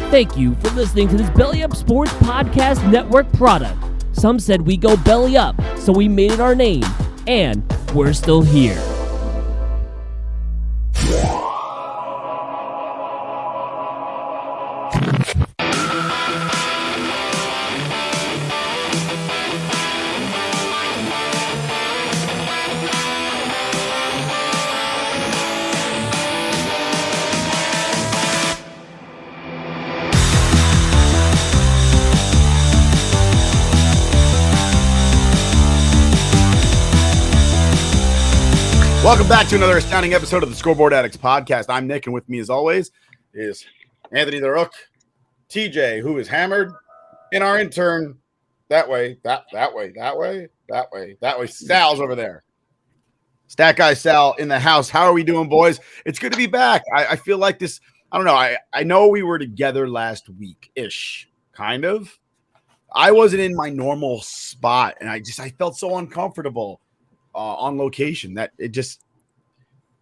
Thank you for listening to this Belly Up Sports Podcast Network product. Some said we go belly up, so we made it our name, and we're still here. Welcome back to another astounding episode of the Scoreboard Addicts podcast. I'm Nick, and with me, as always, is Anthony the Rook, TJ, who is hammered, and our intern, that way, Sal's over there. Stat Guy Sal in the house. How are we doing, boys? It's good to be back. I feel like this, I don't know, I know we were together last week-ish, kind of. I wasn't in my normal spot, and I felt so uncomfortable. On location, that it just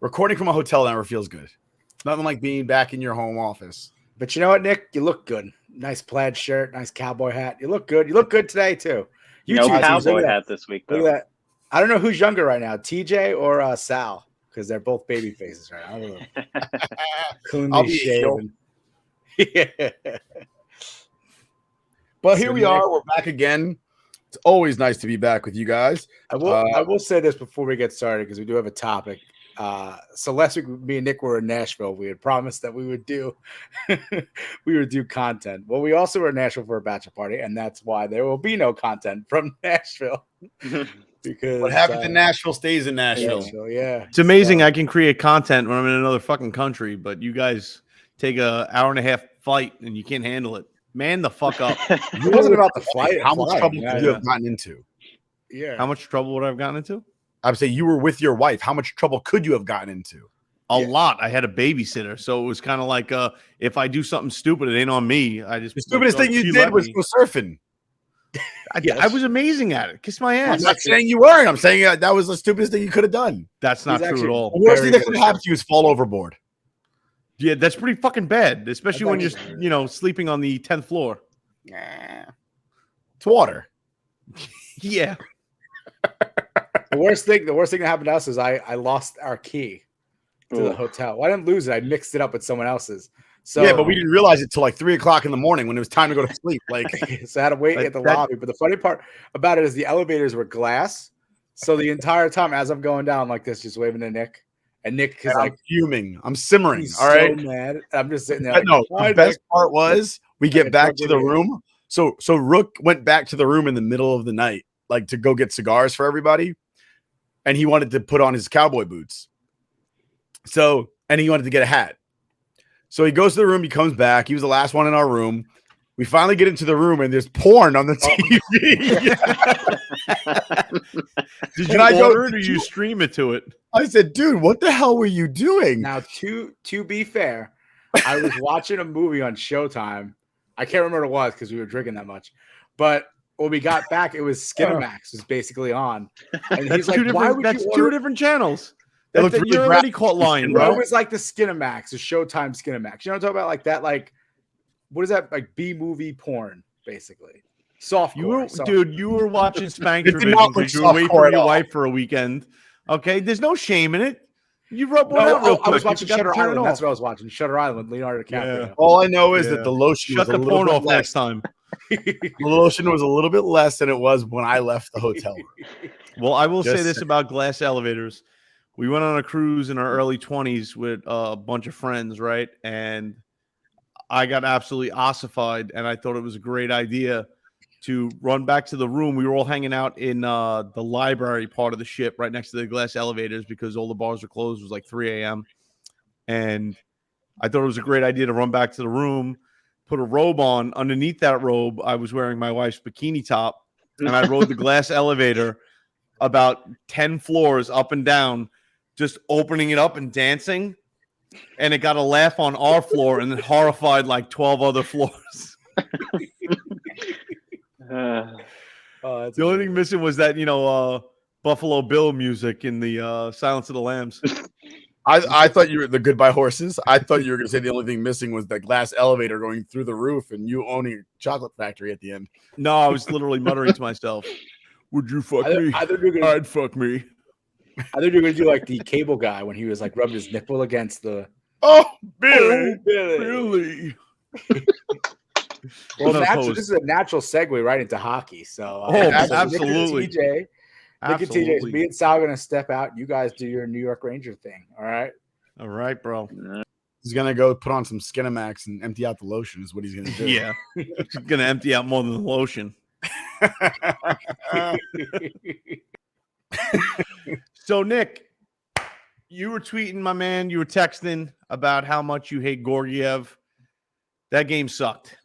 recording from a hotel never feels good. Nothing like being back in your home office. But you know what, Nick? You look good. Nice plaid shirt, nice cowboy hat. You look good. You look good today too. No cowboy hat this week, though. Look at that. I don't know who's younger right now, TJ or Sal, because they're both baby faces right now. I don't know. Cleanly shaven. Yeah. But here we are. We're back again. It's always nice to be back with you guys. I will say this before we get started because we do have a topic. So last week, me and Nick were in Nashville. We had promised that we would do content. Well, we also were in Nashville for a bachelor party, and that's why there will be no content from Nashville. Because what happens in Nashville stays in Nashville. Yeah, it's amazing. I can create content when I'm in another fucking country, but you guys take an hour and a half flight and you can't handle it. Man, the fuck up. It wasn't about the flight. How much trouble could you have gotten into? Yeah. How much trouble would I have gotten into? I would say you were with your wife. How much trouble could you have gotten into? A lot. I had a babysitter, so it was kind of like if I do something stupid, it ain't on me. The stupidest thing you did was go surfing. I was amazing at it. Kiss my ass. I'm not saying you weren't. I'm saying that was the stupidest thing you could have done. That's not true at all. The worst thing that could happen to you is fall overboard. Yeah, that's pretty fucking bad, especially when you're, sleeping on the 10th floor. Nah. It's water. Yeah. The worst thing that happened to us is I lost our key to the hotel. Well, I didn't lose it. I mixed it up with someone else's. So yeah, but we didn't realize it till like 3:00 in the morning when it was time to go to sleep. So I had to wait at the lobby. But the funny part about it is the elevators were glass. So the entire time as I'm going down like this, just waving to Nick. And Nick is like fuming. I'm simmering. He's all right. So mad. I'm just sitting there. No, the best part was we get back to the room. So Rook went back to the room in the middle of the night, like to go get cigars for everybody. And he wanted to put on his cowboy boots. And he wanted to get a hat. So he goes to the room. He comes back. He was the last one in our room. We finally get into the room and there's porn on the TV. Did you order it or did you stream it to it? I said, dude, what the hell were you doing? Now, to be fair, I was watching a movie on Showtime. I can't remember what it was because we were drinking that much. But when we got back, it was Skinamax was basically on. And he's like, why would you order? Two different channels. You're already caught lying, bro. bro. It was like the Skinamax, the Showtime Skinamax. You know what I'm talking about? Like that, like, what is that? Like B-movie porn, basically. Softcore. Dude, you were watching Spank Revision because you were away from your wife for a weekend. Okay, there's no shame in it. You rub one out real quick. I was watching Shutter Island. That's what I was watching. Shutter Island with Leonardo DiCaprio. Yeah. All I know is that the lotion shut the porn off next time. The lotion was a little bit less than it was when I left the hotel room. Well, I will say this about glass elevators. We went on a cruise in our early 20s with a bunch of friends, right? And I got absolutely ossified, and I thought it was a great idea to run back to the room. We were all hanging out in the library part of the ship right next to the glass elevators because all the bars were closed. It was like 3 a.m. And I thought it was a great idea to run back to the room, put a robe on. Underneath that robe, I was wearing my wife's bikini top, and I rode the glass elevator about 10 floors up and down, just opening it up and dancing. And it got a laugh on our floor and then horrified like 12 other floors. The only thing missing was that, Buffalo Bill music in the Silence of the Lambs. I thought you were the goodbye horses. I thought you were going to say the only thing missing was the glass elevator going through the roof and you owning a chocolate factory at the end. No, I was literally muttering to myself, "Would you fuck me? I'd fuck me." I thought you were going to do like the cable guy when he was like rubbing his nipple against the. Oh, Billy. Really? Well, this is a natural segue right into hockey. So, absolutely. Nick and TJ, me and Sal are going to step out. You guys do your New York Ranger thing. All right. All right, bro. He's going to go put on some Skinamax and empty out the lotion is what he's going to do. Yeah. He's going to empty out more than the lotion. So, Nick, you were tweeting, my man. You were texting about how much you hate Georgiev. That game sucked.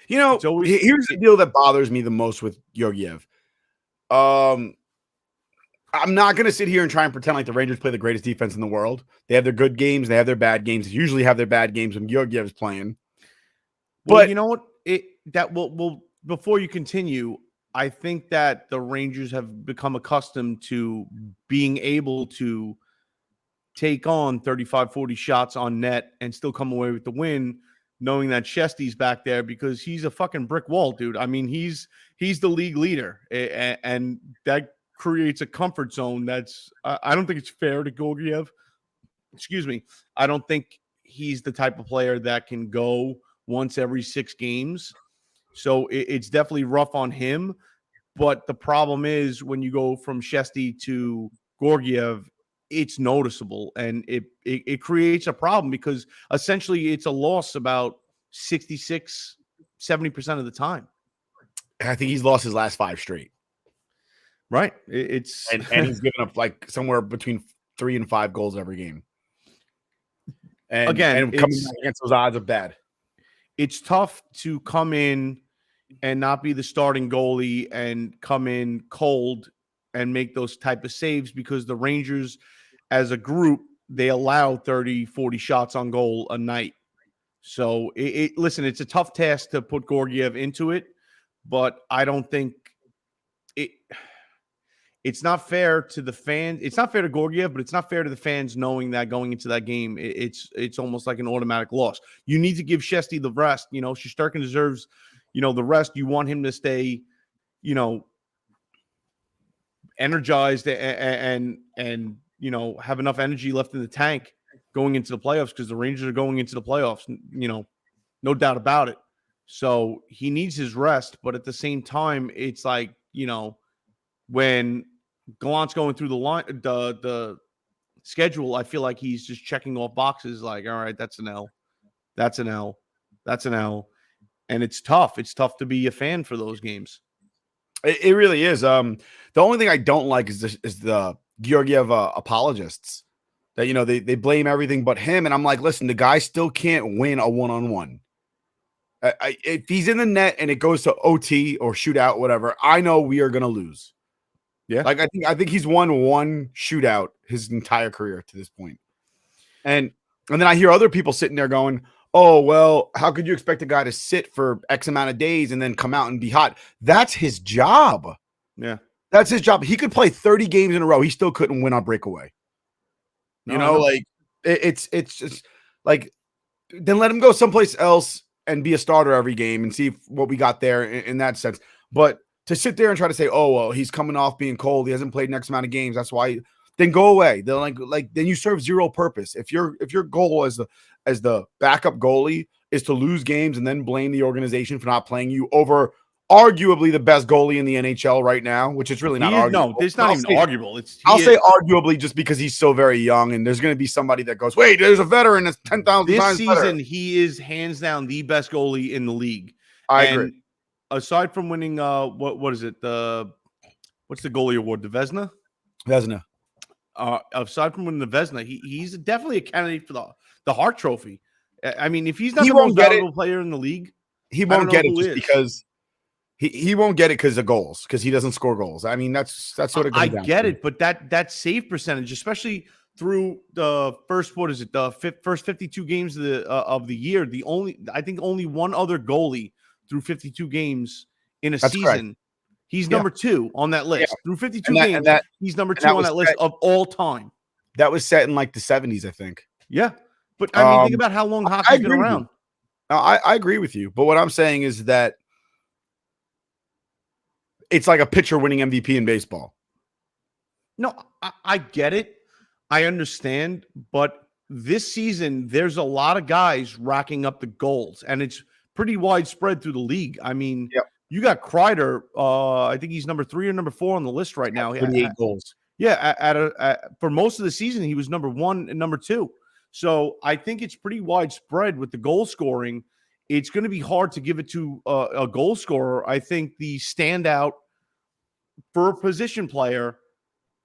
You know, here's the deal that bothers me the most with Georgiev. I'm not going to sit here and try and pretend like the Rangers play the greatest defense in the world. They have their good games. They have their bad games. They usually have their bad games when Georgiev is playing. But you know what? Before you continue, I think that the Rangers have become accustomed to being able to take on 35, 40 shots on net and still come away with the win, knowing that Shesty's back there because he's a fucking brick wall, dude. I mean, he's the league leader, and that creates a comfort zone that's I don't think it's fair to Georgiev. Excuse me. I don't think he's the type of player that can go once every 6 games. So it's definitely rough on him. But the problem is when you go from Shesty to Georgiev, it's noticeable, and it creates a problem because essentially it's a loss about 66, 70% of the time. I think he's lost his last 5 straight. Right. And he's given up like somewhere between 3 and 5 goals every game. And again, coming against those odds are bad. It's tough to come in and not be the starting goalie and come in cold and make those type of saves because the Rangers as a group, they allow 30, 40 shots on goal a night. So listen, it's a tough task to put Georgiev into it, but I don't think it's not fair to the fans. It's not fair to Georgiev, but it's not fair to the fans knowing that going into that game, it's almost like an automatic loss. You need to give Shesty the rest. You know, Shesterkin deserves, the rest. You want him to stay, energized and have enough energy left in the tank going into the playoffs because the Rangers are going into the playoffs, no doubt about it. So he needs his rest, but at the same time, it's like, when Gallant's going through the schedule, I feel like he's just checking off boxes like, all right, that's an L. That's an L. That's an L. And it's tough. It's tough to be a fan for those games. It really is. The only thing I don't like is the Georgiev apologists that, they blame everything but him. And I'm like, listen, the guy still can't win a one-on-one. If he's in the net and it goes to OT or shootout, whatever, I know we are going to lose. Yeah. Like, I think he's won 1 shootout his entire career to this point. And then I hear other people sitting there going, oh, well, how could you expect a guy to sit for X amount of days and then come out and be hot? That's his job. Yeah. That's his job. He could play 30 games in a row. He still couldn't win on breakaway. Like it's just like, then let him go someplace else and be a starter every game and see what we got there in that sense. But to sit there and try to say, oh, well, he's coming off being cold. He hasn't played X amount of games. That's why. Then go away. They're like then you serve zero purpose. If your goal as the backup goalie is to lose games and then blame the organization for not playing you over arguably the best goalie in the NHL right now, which is really not arguable. No, it's not even arguable. I'll say arguably just because he's so very young, and there's going to be somebody that goes, wait, there's a veteran that's 10,000 times this better. season, he is hands down the best goalie in the league. I agree. Aside from winning, what is it? What's the goalie award? The Vezina? Vezina. Aside from winning the Vezina, he's definitely a candidate for the Hart Trophy. I mean, if he's not the most valuable player in the league, he won't get it just because he won't get it because of goals, because he doesn't score goals. I mean, that's what it comes down to. I get it, but that save percentage, especially through the first, first 52 games of the year, I think only one other goalie through 52 games in a season. Correct. He's number 2 on that list. Through 52 games, he's number 2 on that list of all time. That was set in like the 70s, I think. Yeah. But I mean, think about how long hockey's been around. No, I agree with you. But what I'm saying is that it's like a pitcher winning MVP in baseball. No, I get it. I understand. But this season, there's a lot of guys racking up the goals, and it's pretty widespread through the league. I mean, you got Kreider. I think he's number 3 or number 4 on the list right now. 38 goals. Yeah, for most of the season, he was number 1 and number 2. So I think it's pretty widespread with the goal scoring. It's going to be hard to give it to a goal scorer. I think the standout for a position player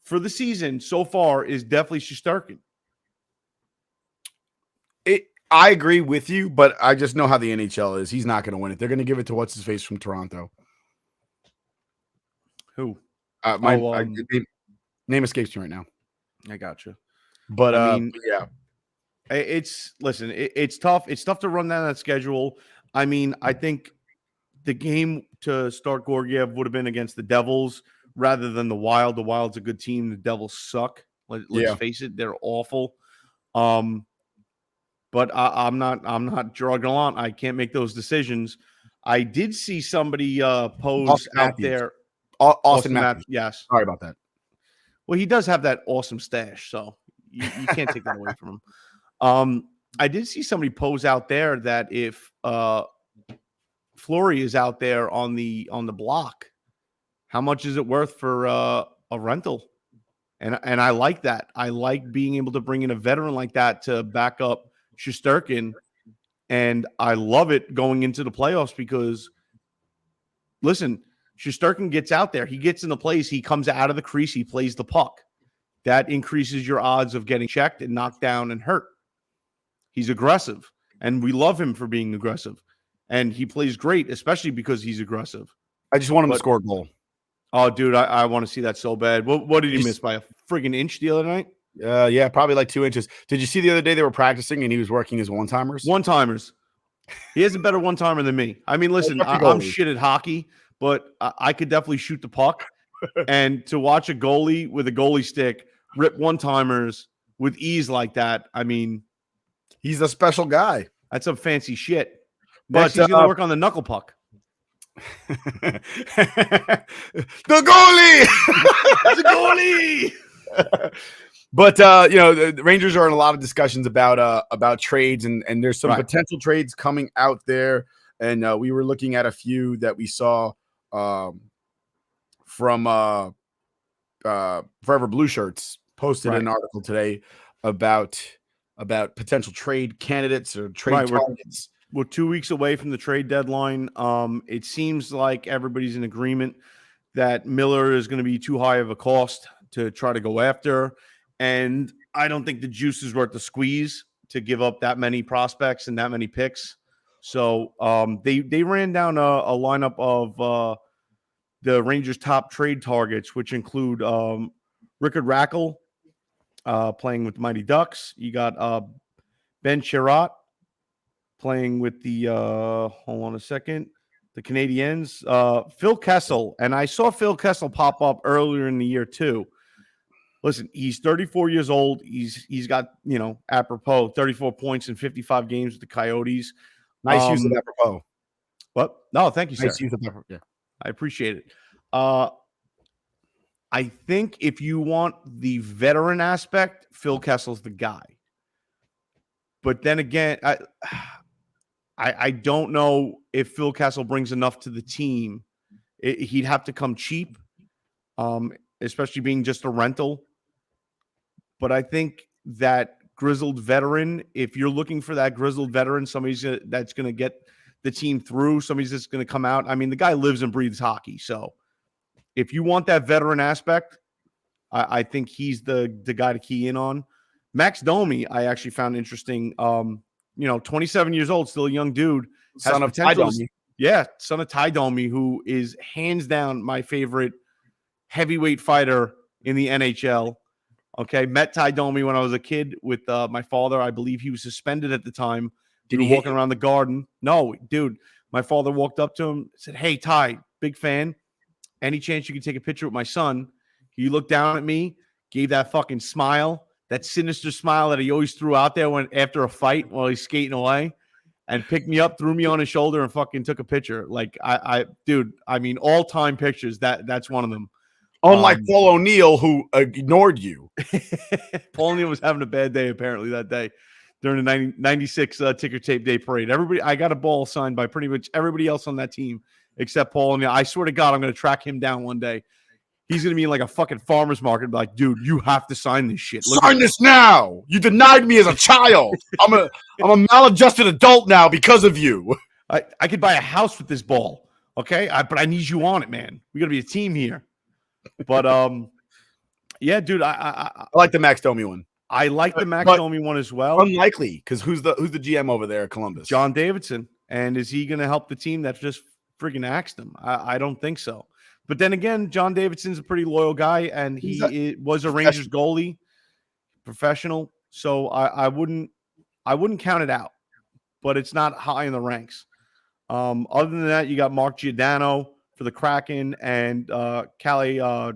for the season so far is definitely Shesterkin. I agree with you, but I just know how the NHL is. He's not going to win it. They're going to give it to what's his face from Toronto. Who? Name escapes me right now. I got you. But I mean, yeah. It's tough. It's tough to run down that schedule. I mean, I think the game to start Georgiev would have been against the Devils rather than the Wild. The Wild's a good team. The Devils suck. Let's face it, they're awful. But I'm not drugging along. I can't make those decisions. I did see somebody pose out there. Austin Matthews. Yes. Sorry about that. Well, he does have that awesome stash, so you can't take that away from him. I did see somebody pose out there that if Fleury is out there on the block, how much is it worth for a rental? And I like that. I like being able to bring in a veteran like that to back up Shesterkin, and I love it going into the playoffs because, listen, Shesterkin gets out there, he gets in the plays, he comes out of the crease, he plays the puck. That increases your odds of getting checked and knocked down and hurt. He's aggressive, and we love him for being aggressive. And he plays great, especially because he's aggressive. I just want him to score a goal. Oh, dude, I want to see that so bad. What did he miss by a friggin' inch the other night? Yeah, probably like 2 inches. Did you see the other day they were practicing and he was working his one-timers? One-timers. He has a better one-timer than me. I mean, listen, I'm shit at hockey, but I could definitely shoot the puck. And to watch a goalie with a goalie stick rip one-timers with ease like that, I mean, he's a special guy. That's some fancy shit. Next, he's going to work on the knuckle puck. The goalie! The goalie! But the Rangers are in a lot of discussions about trades, and there's some potential trades coming out there. And we were looking at a few that we saw from Forever Blue Shirts posted an article today about potential trade candidates or trade targets. We're 2 weeks away from the trade deadline. It seems like everybody's in agreement that Miller is going to be too high of a cost to try to go after. And I don't think the juice is worth the squeeze to give up that many prospects and that many picks. So they ran down a lineup of the Rangers' top trade targets, which include Rickard Rakell playing with the Mighty Ducks. You got Ben Chirot playing with the hold on a second, the Canadiens. Phil Kessel, and I saw Phil Kessel pop up earlier in the year too. Listen, he's 34 years old. He's got, apropos 34 points in 55 games with the Coyotes. Nice use of apropos. What? No, thank you, sir. Nice use of apropos. Yeah. I appreciate it. I think if you want the veteran aspect, Phil Kessel's the guy. But then again, I don't know if Phil Kessel brings enough to the team. He'd have to come cheap, especially being just a rental. But I think that grizzled veteran, if you're looking for that grizzled veteran, somebody's that's going to get the team through, somebody's just going to come out. I mean, the guy lives and breathes hockey. So if you want that veteran aspect, I think he's the guy to key in on. Max Domi, I actually found interesting. 27 years old, still a young dude. Son of Ty Domi. Yeah, son of Ty Domi, who is hands down my favorite heavyweight fighter in the NHL. Okay, met Ty Domi when I was a kid with my father. I believe he was suspended at the time. Did he he walking around the garden? No, dude. My father walked up to him, said, "Hey, Ty, big fan. Any chance you can take a picture with my son?" He looked down at me, gave that fucking smile, that sinister smile that he always threw out there when after a fight while he's skating away, and picked me up, threw me on his shoulder, and fucking took a picture. Like dude, I mean, all-time pictures. That's one of them. Unlike Paul O'Neill, who ignored you. Paul O'Neill was having a bad day apparently that day during the 96 ticker tape day parade. I got a ball signed by pretty much everybody else on that team except Paul O'Neill. I swear to God, I'm going to track him down one day. He's going to be in like a fucking farmer's market and be like, dude, you have to sign this shit. Sign this now. You denied me as a child. I'm a maladjusted adult now because of you. I could buy a house with this ball. Okay. But I need you on it, man. We got to be a team here. But, yeah, dude, I like the Max Domi one. I like the Max Domi one as well. Unlikely, because who's the GM over there at Columbus? John Davidson. And is he going to help the team that just freaking axed him? I don't think so. But then again, John Davidson's a pretty loyal guy, and he was a Rangers goalie, professional. So I wouldn't count it out, but it's not high in the ranks. Other than that, you got Mark Giordano for the Kraken and Callie. I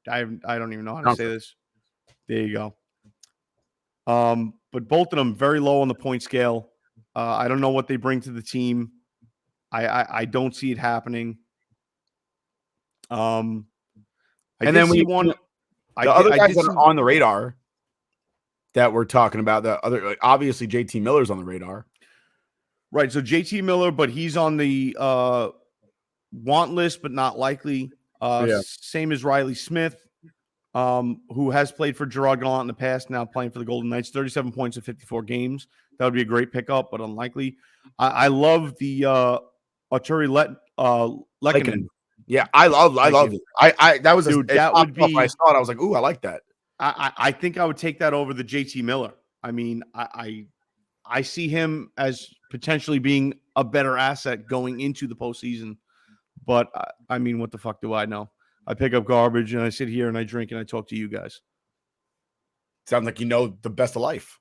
don't even know how to say this. There you go. But both of them very low on the point scale. I don't know what they bring to the team. I don't see it happening. And then we the other guys that are on the radar that we're talking about. The other, obviously, JT Miller's on the radar, right? So JT Miller, but he's on the want list, but not likely. Same as Riley Smith, who has played for Gerard Gallant in the past, now playing for the Golden Knights. 37 points in 54 games. That would be a great pickup, but unlikely. I love the Arturi Lehkonen. Yeah, I love it. That was dude, that would be. I saw it. I was like, ooh, I like that. I think I would take that over the JT Miller. I mean, I see him as potentially being a better asset going into the postseason. But I mean, what the fuck do I know? I pick up garbage and I sit here and I drink and I talk to you guys. Sounds like you know the best of life.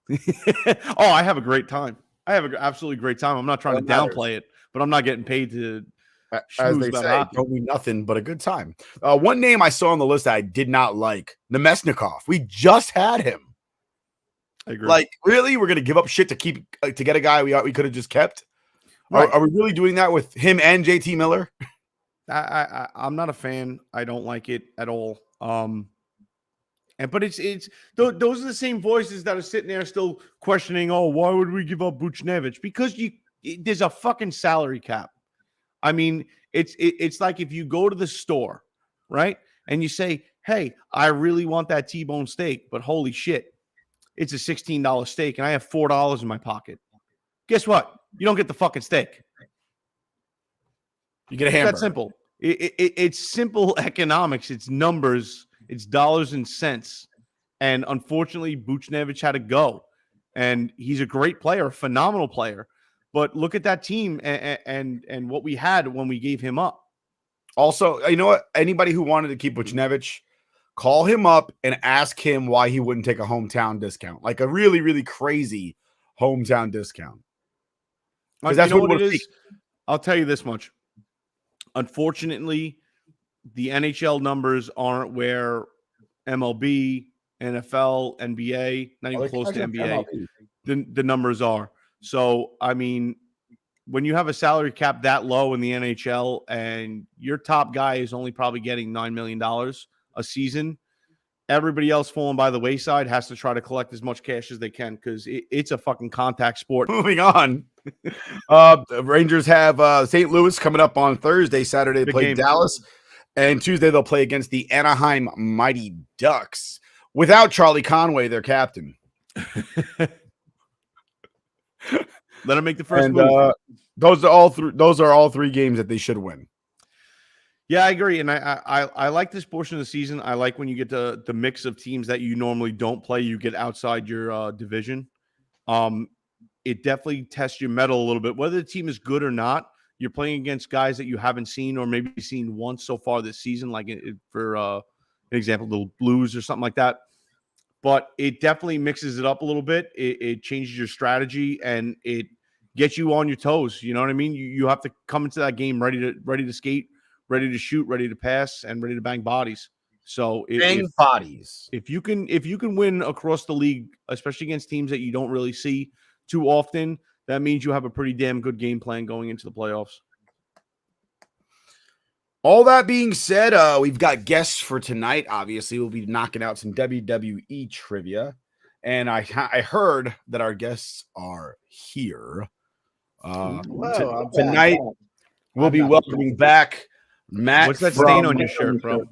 Oh, I have a great time. I have an absolutely great time. I'm not trying to downplay it, but I'm not getting paid to. As they say, don't be nothing but a good time. One name I saw on the list that I did not like, Nemesnikov. We just had him. I agree. Like, really? We're going to give up shit to get a guy we could have just kept? Right. Are we really doing that with him and JT Miller? I'm not a fan. I don't like it at all. But it's those are the same voices that are sitting there still questioning, oh, why would we give up Buchnevich? Because there's a fucking salary cap. I mean, it's like if you go to the store, right? And you say, hey, I really want that T-bone steak, but holy shit, it's a $16 steak and I have $4 in my pocket. Guess what? You don't get the fucking steak. You get a hamburger. That's simple. It's simple economics. It's numbers. It's dollars and cents. And unfortunately, Buchnevich had to go. And he's a great player, a phenomenal player. But look at that team and what we had when we gave him up. Also, you know what? Anybody who wanted to keep Buchnevich, call him up and ask him why he wouldn't take a hometown discount, like a really, really crazy hometown discount. Because that's what it is. I'll tell you this much. Unfortunately, the NHL numbers aren't where MLB, NFL, NBA, not even close to NBA, the numbers are. So, I mean, when you have a salary cap that low in the NHL and your top guy is only probably getting $9 million a season, everybody else falling by the wayside has to try to collect as much cash as they can because it's a fucking contact sport. Moving on. The Rangers have St. Louis coming up on Thursday. Saturday they play Dallas. And Tuesday they'll play against the Anaheim Mighty Ducks without Charlie Conway, their captain. Let him make the first move. Those are all three games that they should win. Yeah, I agree. And I like this portion of the season. I like when you get the mix of teams that you normally don't play. You get outside your division. It definitely tests your mettle a little bit. Whether the team is good or not, you're playing against guys that you haven't seen or maybe seen once so far this season, like for an example, the Blues or something like that. But it definitely mixes it up a little bit. It changes your strategy and it gets you on your toes. You know what I mean? You have to come into that game ready to skate, ready to shoot, ready to pass, and ready to bang bodies. So bodies. if you can win across the league, especially against teams that you don't really see too often, that means you have a pretty damn good game plan going into the playoffs. All that being said, we've got guests for tonight. Obviously, we'll be knocking out some WWE trivia. And I heard that our guests are here. Tonight, we'll be welcoming back Matt. What's that stain on your shirt, bro?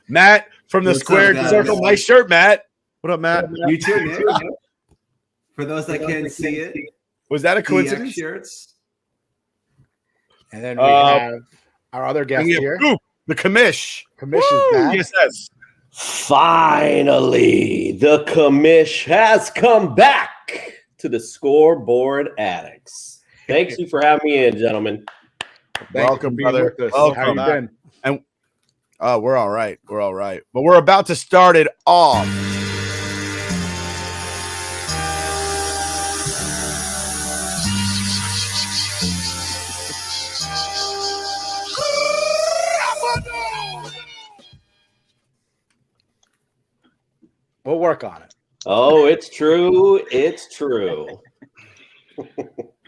Matt from the Squared Circle. Nice shirt, Matt. What up, Matt? You too, Nick. For those that can't see it, was that a coincidence? Shirts. And then we have our other guest here. The commish. Commish is back. Yes. Finally, the commish has come back to the Scoreboard Addicts. Thanks you for having me in, gentlemen. Welcome, brother. Welcome. How you been? And we're all right. We're all right. But we're about to start it off. We'll work on it. Oh, it's true. It's true.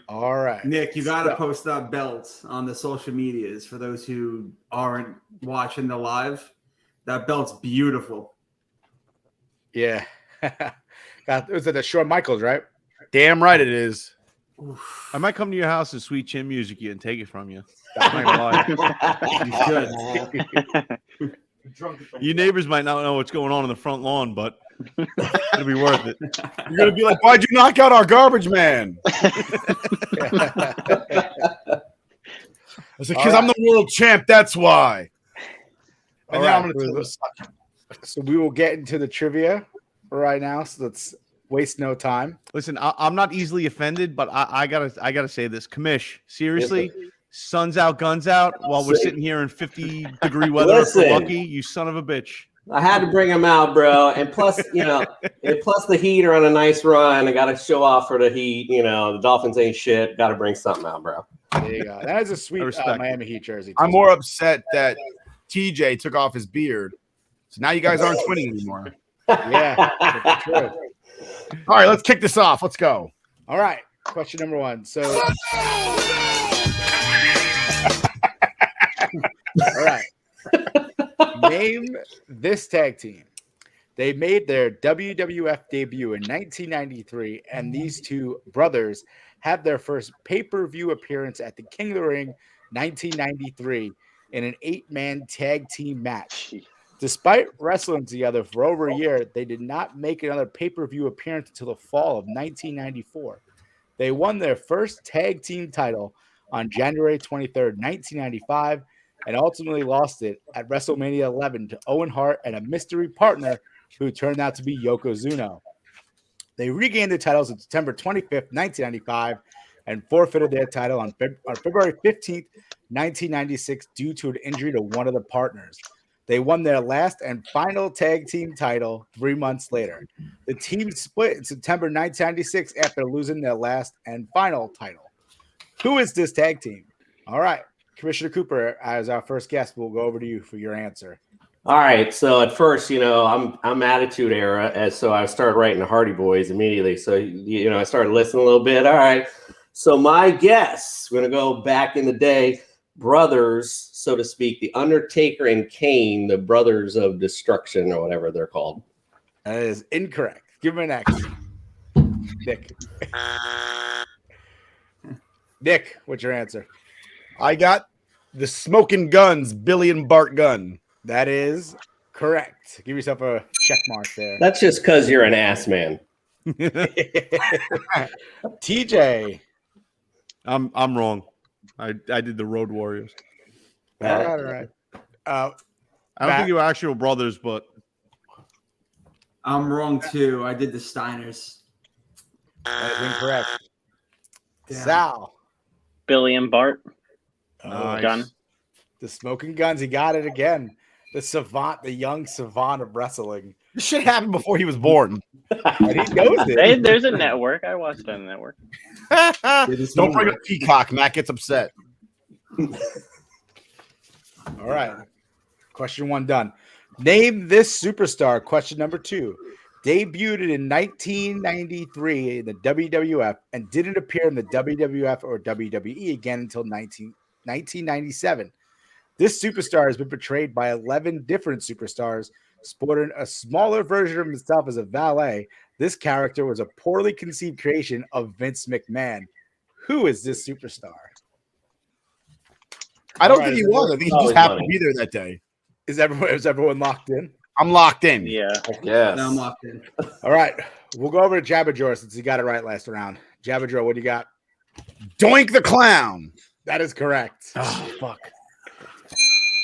All right. Nick, you got to post that belt on the social medias for those who aren't watching the live. That belt's beautiful. Yeah. Was it the Shawn Michaels, right? Damn right it is. Oof. I might come to your house and sweet chin music you and take it from you. You should. Your neighbors might not know what's going on in the front lawn, but it'll be worth it. You're going to be like, why'd you knock out our garbage man? I said, because I'm the world champ. That's why. And now I'm going to So we will get into the trivia right now. So let's waste no time. Listen, I'm not easily offended, but I gotta say this. Commish, seriously, sun's out, guns out, while we're sitting here in 50-degree weather for Lucky, you son of a bitch. I had to bring him out, bro. And plus, plus the Heat are on a nice run. I got to show off for the Heat. The Dolphins ain't shit. Got to bring something out, bro. There you go. That is a sweet Miami Heat jersey. I'm more upset that TJ took off his beard. So now you guys aren't twinning anymore. Yeah, that's true. All right, let's kick this off. Let's go. All right. Question number 1. So, all right. Name this tag team. They made their WWF debut in 1993, and these two brothers had their first pay-per-view appearance at the King of the Ring 1993 in an 8-man tag team match. Despite wrestling together for over a year, they did not make another pay-per-view appearance until the fall of 1994. They won their first tag team title on January 23rd, 1995, and ultimately lost it at WrestleMania 11 to Owen Hart and a mystery partner who turned out to be Yokozuna. They regained the titles on September 25th, 1995, and forfeited their title on February 15th, 1996, due to an injury to one of the partners. They won their last and final tag team title 3 months later. The team split in September 1996 after losing their last and final title. Who is this tag team? All right. Commissioner Cooper, as our first guest, we'll go over to you for your answer. All right. So at first, I'm Attitude Era, and so I started writing the Hardy Boys immediately. So I started listening a little bit. All right. So my guess, we're gonna go back in the day, brothers, so to speak, the Undertaker and Kane, the brothers of destruction or whatever they're called. That is incorrect. Give me an X. Nick. Nick, what's your answer? I got the Smoking Guns, Billy and Bart Gunn. That is correct. Give yourself a check mark there. That's just because you're an ass man. TJ. I'm wrong. I did the Road Warriors. All right. I don't think you were actual brothers, but I'm wrong too. I did the Steiners. That is incorrect. Damn. Sal. Billy and Bart. Nice. Gun. The Smoking Guns. He got it again. The savant, the young savant of wrestling. This shit happened before he was born. And he knows it. There's a network. I watched on the network. Don't bring up Peacock. Matt gets upset. All right. Question 1 done. Name this superstar. Question number 2. Debuted in 1993 in the WWF and didn't appear in the WWF or WWE again until 1997. This superstar has been portrayed by 11 different superstars, sporting a smaller version of himself as a valet. This character was a poorly conceived creation of Vince McMahon. Who is this superstar? I don't think he was. I think he just happened to be there that day. Is everyone locked in? I'm locked in. Yeah. Yes. Now I'm locked in. All right. We'll go over to Jabberjaw since he got it right last round. Jabberjaw, what do you got? Doink the Clown. That is correct. Oh, fuck.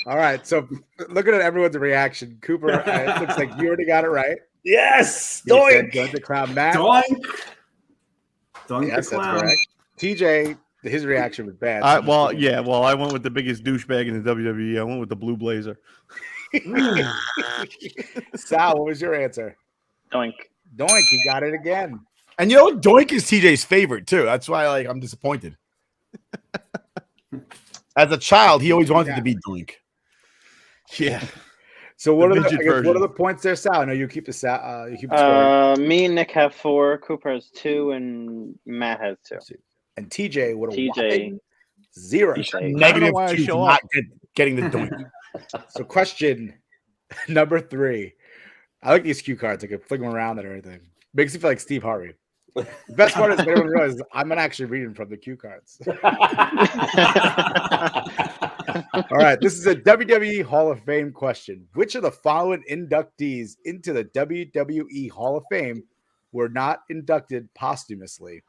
All right. So looking at everyone's reaction, Cooper, it looks like you already got it right. Yes. You said Doink. Doink the Clown. Matt. Doink. Doink Yes, the that's Clown. correct. TJ, his reaction was bad. Well, I went with the biggest douchebag in the WWE. I went with the blue blazer. Sal, what was your answer? Doink. Doink, he got it again. And you know what? Doink is TJ's favorite too. That's why I'm disappointed. As a child, he always wanted to be Doink. Yeah. So what The are midget what are version. the points there, Sal? I know you keep the score. Me and Nick have 4. Cooper has 2, and Matt has 2. And TJ would have TJ 0. He should I don't negative know why I 2 show for not getting the Doink. So question number 3. I like these cue cards. I can flick them around and everything. Makes me feel like Steve Harvey. The best part is everyone realizes I'm not actually reading from the cue cards. All right, this is a WWE Hall of Fame question. Which of the following inductees into the WWE Hall of Fame were not inducted posthumously?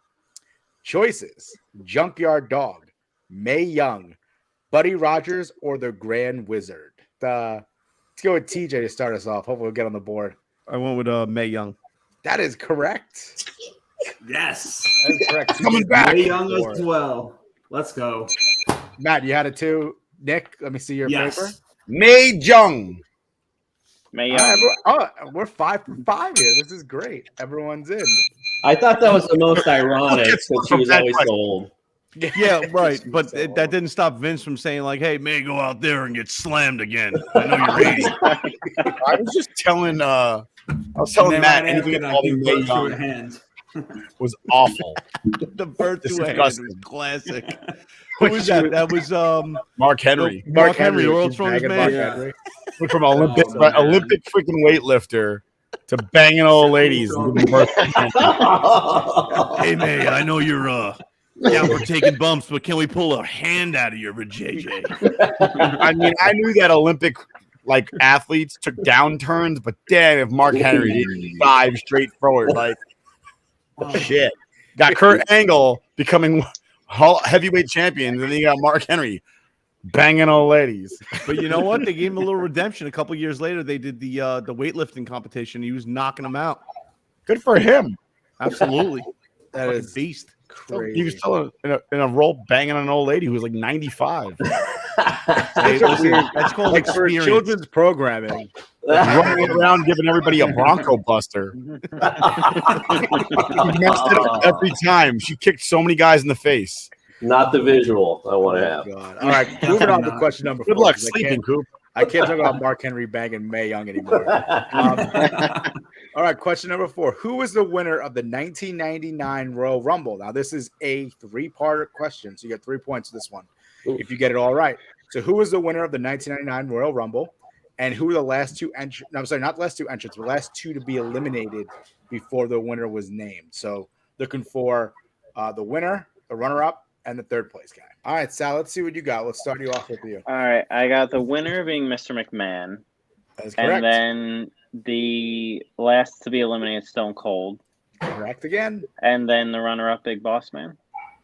Choices: Junkyard Dog, Mae Young, Buddy Rogers, or the Grand Wizard. Let's go with TJ to start us off. Hopefully we'll get on the board. I went with Mae Young. That is correct. Yes. That is correct. Coming back. Way young as well. Let's go. Matt, you had it too. Nick, let me see your Yes. paper. Mae Jung. May All right, we're 5 for 5 here. This is great. Everyone's in. I thought that was the most ironic It's since she was that always question. so old. Yeah, right. But that didn't stop Vince from saying, like, hey, May, go out there and get slammed again. I know you're 80. I was just telling I was And telling then Matt right anything after that, involving he Mae worked through a Young hand. was awful. The birth This to is a hand was disgusting. classic. Who was that? That was Mark Henry. Mark Henry, the world's She's strongest bagging man. Mark Yeah. Henry. Went from Olympic Oh, man. Olympic freaking weightlifter to banging old ladies. and giving birth to Hey, May, I know you're yeah, we're taking bumps, but can we pull a hand out of your JJ? I mean, I knew that Olympic athletes took downturns, but damn, if Mark Henry did 5 straight forward, shit. Got Kurt Angle becoming heavyweight champion, and then you got Mark Henry banging old ladies. But you know what? They gave him a little redemption. A couple years later, they did the weightlifting competition. He was knocking them out. Good for him. Absolutely. That Fucking is beast. crazy. He was still in a role banging an old lady who was like 95. Hey, listen, that's called Like for experience. children's programming. Running around giving everybody a Bronco Buster. She messed it up every time. She kicked so many guys in the face. Not the visual I want to have. God. All right, moving on to question number 4. Good luck 'cause sleeping, Coop. I can't talk about Mark Henry banging Mae Young anymore. All right, question number 4. Who was the winner of the 1999 Royal Rumble? Now, this is a 3-part question, so you get 3 points for this one if you get it all right. So, who was the winner of the 1999 Royal Rumble? And who were the last 2 entrants? No, I'm sorry, not the last 2 entrants, the last 2 to be eliminated before the winner was named. So, looking for the winner, the runner-up, and the 3rd place guy. All right, Sal, let's see what you got. Let's start you off with you. All right, I got the winner being Mr. McMahon, That is correct. and then the last to be eliminated, Stone Cold, Correct again. and then the runner-up, Big Boss Man.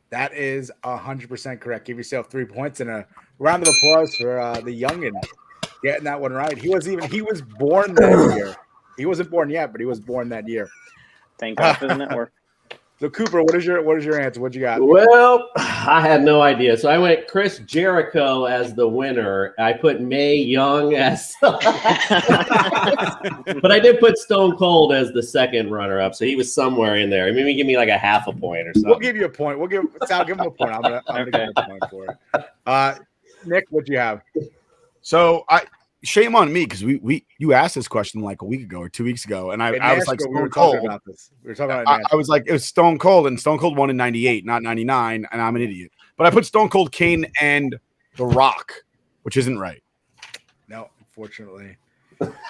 That is 100% correct. Give yourself 3 points and a round of applause for the youngin getting that one right. He was born that year. He wasn't born yet, but he was born that year. Thank God for the network. So Cooper, what is your answer? What you got? Well, I had no idea. So I went Chris Jericho as the winner. I put Mae Young as but I did put Stone Cold as the 2nd runner-up. So he was somewhere in there. Maybe give me like a half a point or something. We'll give you a point. Sal, give him a point. I'm gonna give him a point for it. Nick, what do you have? So shame on me because you asked this question like a week ago or 2 weeks ago, and I was like, we were Stone talking Cold. about this. We were talking about I was like, it was Stone Cold, and Stone Cold won in 98, not 99, and I'm an idiot. But I put Stone Cold, Kane, and The Rock, which isn't right. No, unfortunately.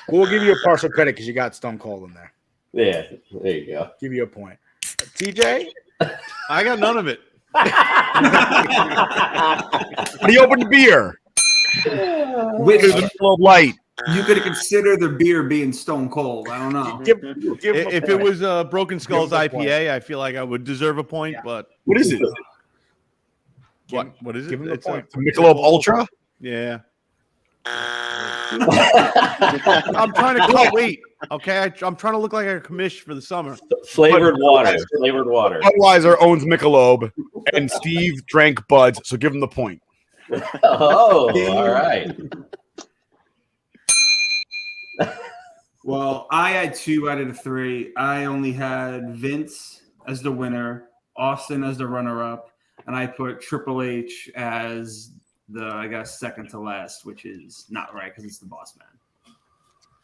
We'll give you a partial credit because you got Stone Cold in there. Yeah, there you go. Give you a point. TJ? I got none of it. But he opened beer. Which There's a little light. you could consider the beer being Stone Cold. I don't know. Give him a If it point. was Broken Skulls Give him a point. IPA, I feel like I would deserve a point. But What is it? what is it? Give him the It's point. Michelob Ultra? Yeah. I'm trying to cut weight. Okay, I'm trying to look like a commish for the summer. Flavored water. Flavored water. Budweiser owns Michelob, and Steve drank Buds, so give him the point. Oh, all right. Well, I had 2 out of the 3. I only had Vince as the winner, Austin as the runner-up, and I put Triple H as the, I guess, second to last, which is not right because it's the boss man.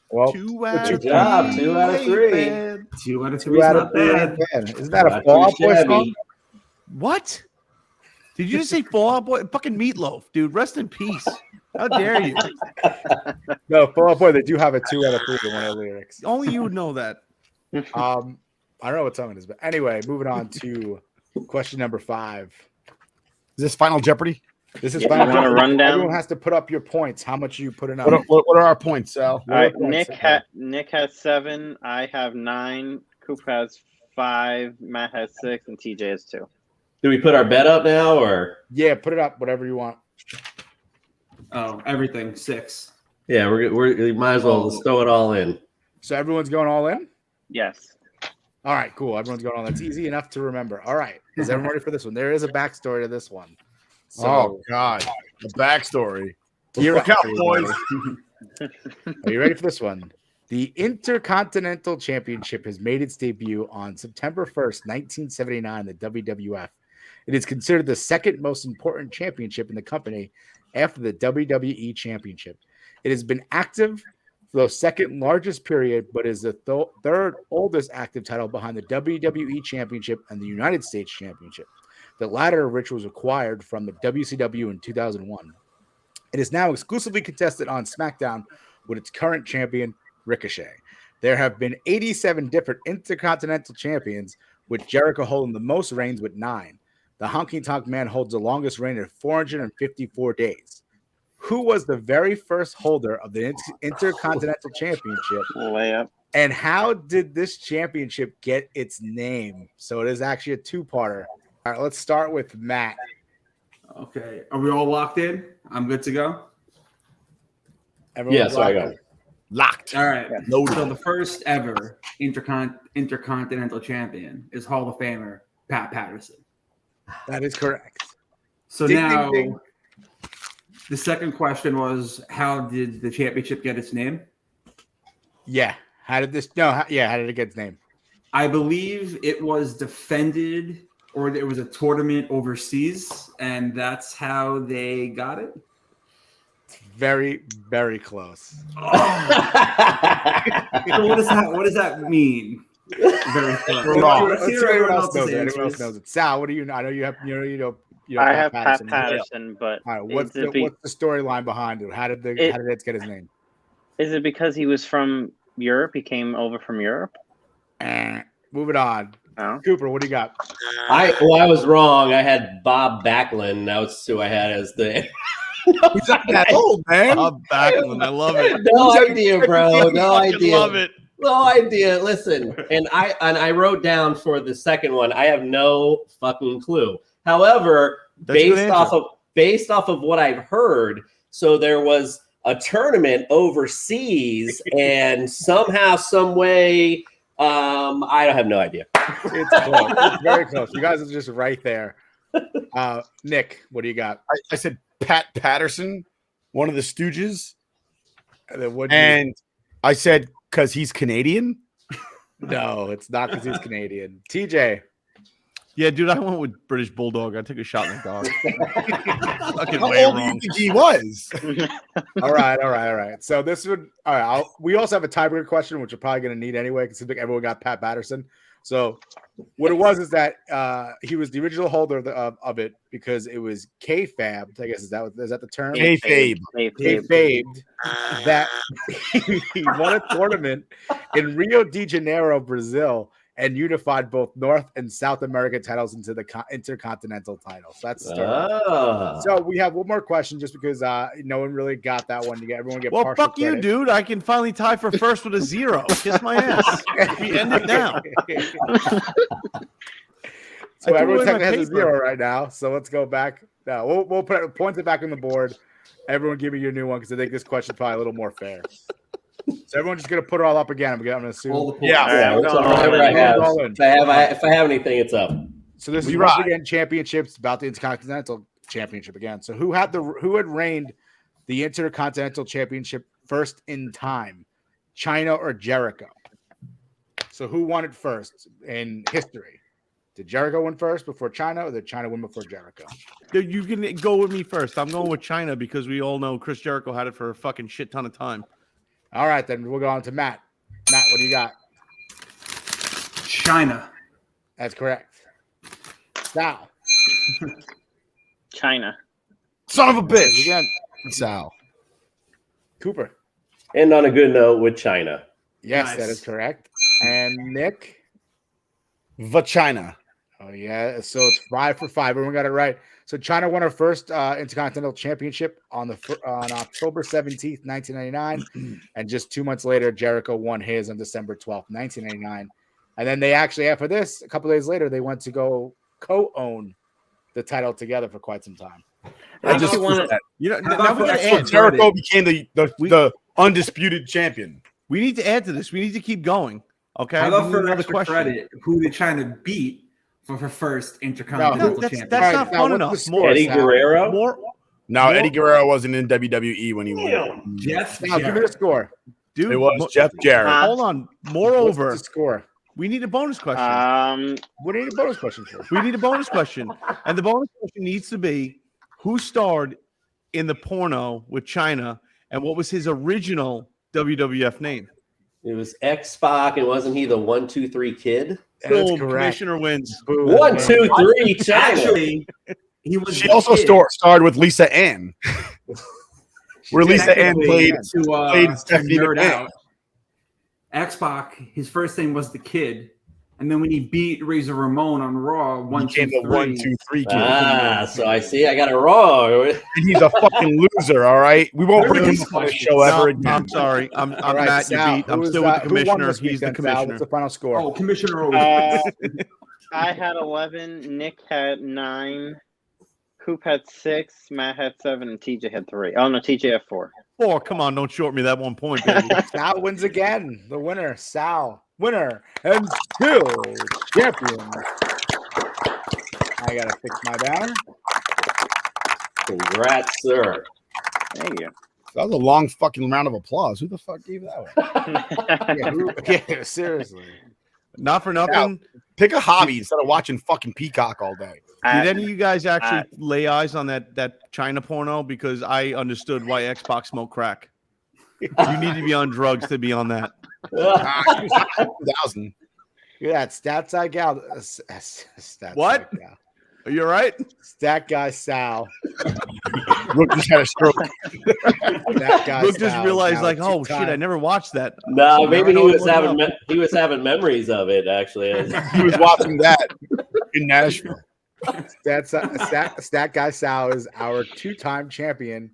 Well, 2 out Good of job. 3. 2 out of 3. Man. 2 out of 3 2 is out not of 3. bad. Man, isn't that a Not Fall Out too Boy shabby. song? What? Did you just say Fall Out Boy? Fucking Meatloaf, dude. Rest in peace. How dare you? No, Fall Out Boy, they do have a 2 out of 3 in one of the lyrics. Only you would know that. I don't know what song it is, but anyway, moving on to question number 5. Is this Final Jeopardy? This is You Final want a Jeopardy. rundown? Everyone has to put up your points. How much are you putting up? What are our points, Sal? All right, points? Nick has 7. I have 9. Coop has 5. Matt has 6, and TJ has 2. Do we put our bet up now, or Yeah, put it up, whatever you want. Oh, everything 6. yeah, we might as well just throw it all in. So everyone's going all in? Yes. All right, cool. Everyone's going on. That's easy enough to remember. All right. Is everyone ready for this one? There is a backstory to this one. So Oh God, the backstory. here Look out, boys. Are you ready for this one? The Intercontinental Championship has made its debut on September 1st, 1979 in the WWF. It is considered the second most important championship in the company after the WWE Championship. It has been active for the second largest period, but is the third oldest active title behind the WWE Championship and the United States Championship, the latter of which was acquired from the WCW in 2001. It is now exclusively contested on SmackDown with its current champion, Ricochet. There have been 87 different Intercontinental Champions, with Jericho holding the most reigns with 9. The Honky Tonk Man holds the longest reign at 454 days. Who was the very first holder of the Intercontinental Championship? Layup. And how did this championship get its name? So it is actually a 2-parter. All right, let's start with Matt. Okay. Are we all locked in? I'm good to go. Everyone's Yeah, so I locked got in? it. Locked. All right. Loaded. So the first ever Intercontinental Champion is Hall of Famer Pat Patterson. That is correct. So Ding, now ding, ding. the second question was, how did the championship get its name? Yeah. How did this? No. How did it get its name? I believe it was defended, or there was a tournament overseas, and that's how they got it. Very, very close. So what does that mean? Very close. wrong. Let's Let's hear see everyone else knows else's it. Anyone else answers. knows it. Sal, what do you know? I know you have. You know. I have Pat Yeah. Patterson, but All right. What's is the it storyline behind it? How did it get his name? is it because he was from Europe? He came over from Europe? Moving on. No. Cooper, what do you got? I was wrong. I had Bob Backlund. That's who I had as the. He's not that old, man. Bob Backlund. I love it. No idea, bro. No I idea. love it. No idea. Listen, and I wrote down for the second one. I have no fucking clue. However, That's a good based off of what I've heard, so there was a tournament overseas, and somehow, some way, I have no idea. It's close. It's very close. You guys are just right there. Nick, what do you got? I said Pat Patterson, one of the Stooges, And then and I said because he's Canadian. no, it's not because he's Canadian. TJ, Yeah, dude, I went with British Bulldog. I took a shot in the dog. Fucking How way old do you wrong. think he was? All right. So this would all right. We also have a tiebreaker question, which we're probably going to need anyway, because everyone got Pat Patterson. So what it was is that he was the original holder of it because it was kayfabbed. I guess is that the term? Kayfabe. Kayfabbed that he won a tournament in Rio de Janeiro, Brazil, and unified both North and South American titles into the intercontinental titles. So that's the story. So we have one more question, just because no one really got that one. Everyone get Well, partial fuck credit. you, dude. I can finally tie for first with a 0. Kiss my ass. We end it now. So I threw everyone away my technically has a paper. 0 right now. So let's go back. No, we'll put points it back on the board. Everyone give me your new one, because I think this question is probably a little more fair. So everyone's just gonna put it all up again. I'm gonna assume. All the points. Yeah. All right, It's we're going whatever I have. all in. If I have anything, it's up. So this We is once ride. again championships about the Intercontinental Championship again. So who had reigned the Intercontinental Championship first in time, China or Jericho? So who won it first in history? Did Jericho win first before China, or did China win before Jericho? Dude, you can go with me first. I'm going with China because we all know Chris Jericho had it for a fucking shit ton of time. All right, then we'll go on to Matt. Matt, what do you got? China. That's correct. Sal. China. Son of a bitch. Again, Sal. Cooper. And on a good note with China. Yes, Nice. that is correct. And Nick. Vagina. Oh yeah, so it's 5 for 5. Everyone got it right. So China won her first Intercontinental Championship on October 17th, 1999, and just 2 months later, Jericho won his on December 12th, 1999. And then they actually, after this, a couple days later, they went to go co-own the title together for quite some time. I just You know, How now about we for gotta extra add. Jericho became the undisputed champion. We need to add to this. We need to keep going. Okay. How We about need for another extra question. credit? Who did China beat for her first Intercontinental That's Championship? not All right, now fun what's enough. the score, Eddie Sal? Guerrero. More, No, More- Eddie Guerrero wasn't in WWE when he won. Damn. Jeff Now, give me the Jarrett. score. dude. It was Jeff Jarrett. Hold on. What's Moreover, the score? we need a bonus question. What do you need a bonus question for? We need a bonus question. And the bonus question needs to be who starred in the porno with China and what was his original WWF name? It was X-Pac, and wasn't he the 1, 2, 3 kid? That is Boom, correct. Commissioner wins. Boom. 1, 2, 3, China. Actually, he was. She the also kid. starred with Lisa Ann, where Lisa Ann Technically, played to Stephanie nerd McMahon. out. X-Pac, his first name was the Kid, and then when he beat Razor Ramon on Raw, He became the 1, 2, 3 kid. So I see. I got it wrong. And he's a fucking loser. All right, we won't bring him on the show ever No, again. I'm sorry. I'm All right, Matt. You Sal, beat. I'm who still is, with the who won commissioner. this He's the weekend, Sal? commissioner. What's the final score? Oh, Commissioner Owens. I had 11. Nick had 9. Coop had 6. Matt had 7, and TJ had 3. Oh no, TJ had 4. Oh, come on. Don't short me that 1 point, baby. Sal wins again. The winner, Sal. Winner and still champion. I gotta fix my banner. Congrats, sir. Thank you. That was a long fucking round of applause. Who the fuck gave that one? Yeah, seriously. Not for nothing. Pick a hobby instead of watching fucking Peacock all day. Did any of you guys actually lay eyes on that China porno? Because I understood why Xbox smoked crack. You need to be on drugs to be on that. 2000. Look at that stats I gal. Stats What? I gal. Are you all right? Stat guy Sal. Rook just had a stroke. That guy Luke just Sal is realized, now like, a oh shit, two-time- I never watched that. No, maybe Now I know he was having memories of it. Actually, He was watching that in Nashville. Stat guy Sal is our 2-time champion.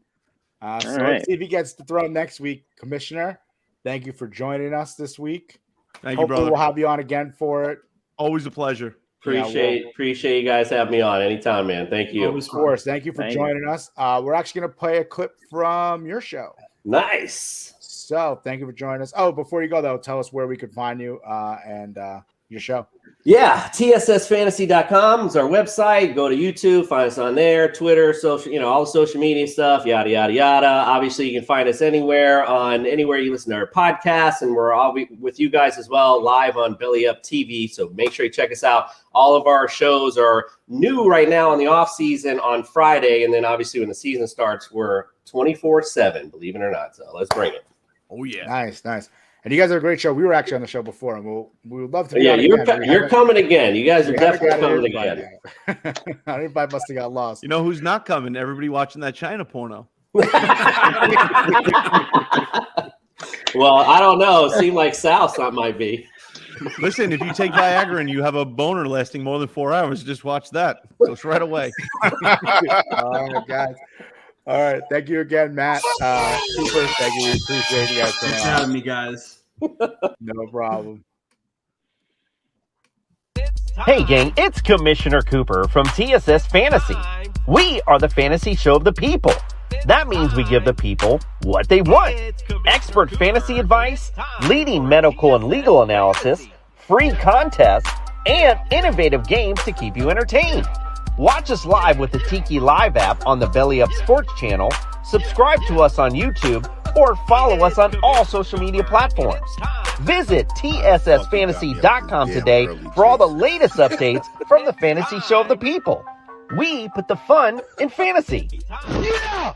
So right. let's see if he gets the throne next week. Commissioner, thank you for joining us this week. Thank you, Hopefully brother. we'll have you on again for it. Always a pleasure. appreciate you guys having me on anytime, man. Thank you. Of course. Thank you for Thank you. joining us. We're actually going to play a clip from your show. Nice. So thank you for joining us. Oh, before you go, though, tell us where we could find you and your show. Yeah, tssfantasy.com is our website. Go to YouTube, find us on there, Twitter, social, all the social media stuff, yada, yada, yada. Obviously, you can find us anywhere you listen to our podcast, and we're all with you guys as well, live on Belly Up TV. So make sure you check us out. All of our shows are new right now on the off season on Friday, and then obviously when the season starts, we're 24/7, believe it or not. So let's bring it. Oh yeah, Nice. And you guys are a great show. We were actually on the show before, and we would love to. Yeah, you're coming again. You guys are definitely coming again. Everybody must have got lost. You know who's not coming? Everybody watching that China porno. Well, I don't know. It seemed like South that might be. Listen, if you take Viagra and you have a boner lasting more than 4 hours, just watch that. Goes right away. All right, guys. All right. Thank you again, Matt. Super. Thank you. We appreciate you guys coming Thanks for on. having me, guys. No problem. Hey gang, it's Commissioner Cooper from TSS Fantasy. We are the fantasy show of the people. That means we give the people what they want. Expert fantasy advice, leading medical and legal analysis, free contests, and innovative games to keep you entertained. Watch us live with the Tiki Live app on the Belly Up Sports channel, subscribe to us on YouTube, or follow us on all social media platforms. Visit tssfantasy.com today for all the latest updates from the fantasy show of the people. We put the fun in fantasy. Yeah!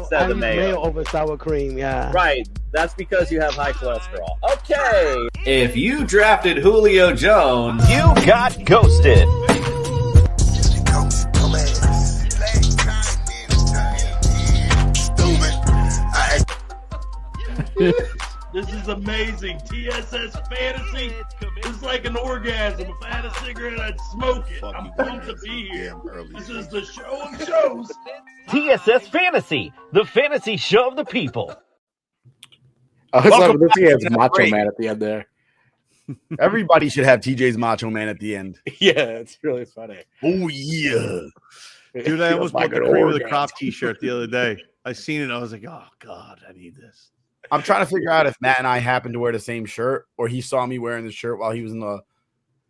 Said the mayo. Over sour cream, yeah. Right. That's because you have high cholesterol. Okay. If you drafted Julio Jones, You got ghosted. This is amazing. TSS Fantasy is like an orgasm. If I had a cigarette, I'd smoke it. I'm pumped to be here. This is the show of shows. TSS Fantasy, the fantasy show of the people. I was Welcome loving to see back his to the Macho break. Man at the end there. Everybody should have TJ's Macho Man at the end. Yeah, it's really funny. Oh yeah. Dude, I almost Like bought the an cream of the orgasm. crop T-shirt the other day. I seen it. And I was like, oh God, I need this. I'm trying to figure out if Matt and I happened to wear the same shirt, or he saw me wearing the shirt while he was in the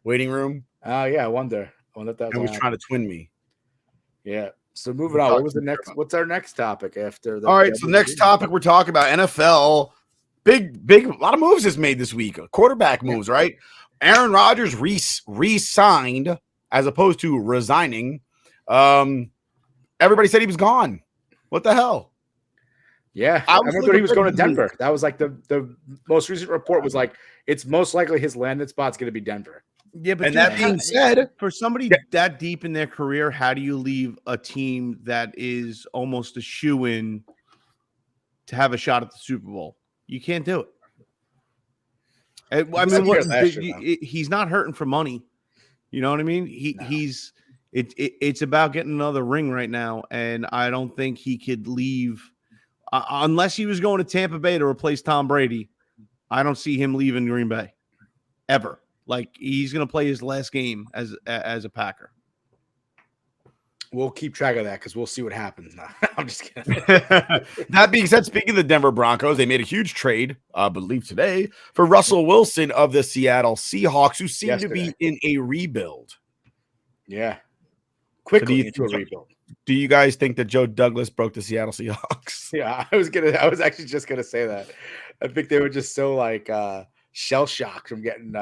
waiting room Oh yeah, I wonder if that and was was trying to twin me. Yeah. So moving on. What was the next? What's our next topic after the? All right, so next topic we're talking about NFL. Big, a lot of moves is made this week. Quarterback moves, right? Aaron Rodgers re-signed as opposed to resigning. Everybody said he was gone. What the hell? Yeah, I remember he was going to Denver. That was like the most recent report was like it's most likely his landing spot's going to be Denver. Yeah, but And that being said, for somebody that deep in their career, how do you leave a team that is almost a shoo-in to have a shot at the Super Bowl? You can't do it. I mean, he's not hurting for money. You know what I mean? It's about getting another ring right now, and I don't think he could leave unless he was going to Tampa Bay to replace Tom Brady. I don't see him leaving Green Bay ever. Like he's going to play his last game as a Packer. We'll keep track of that because we'll see what happens. No, I'm just kidding. That being said, speaking of the Denver Broncos, they made a huge trade, I believe today, for Russell Wilson of the Seattle Seahawks, who seem to be in a rebuild. Yeah, quickly into a rebuild. Do you guys think that Joe Douglas broke the Seattle Seahawks? Yeah, I was actually just gonna say that. I think they were just so like shell shocked from getting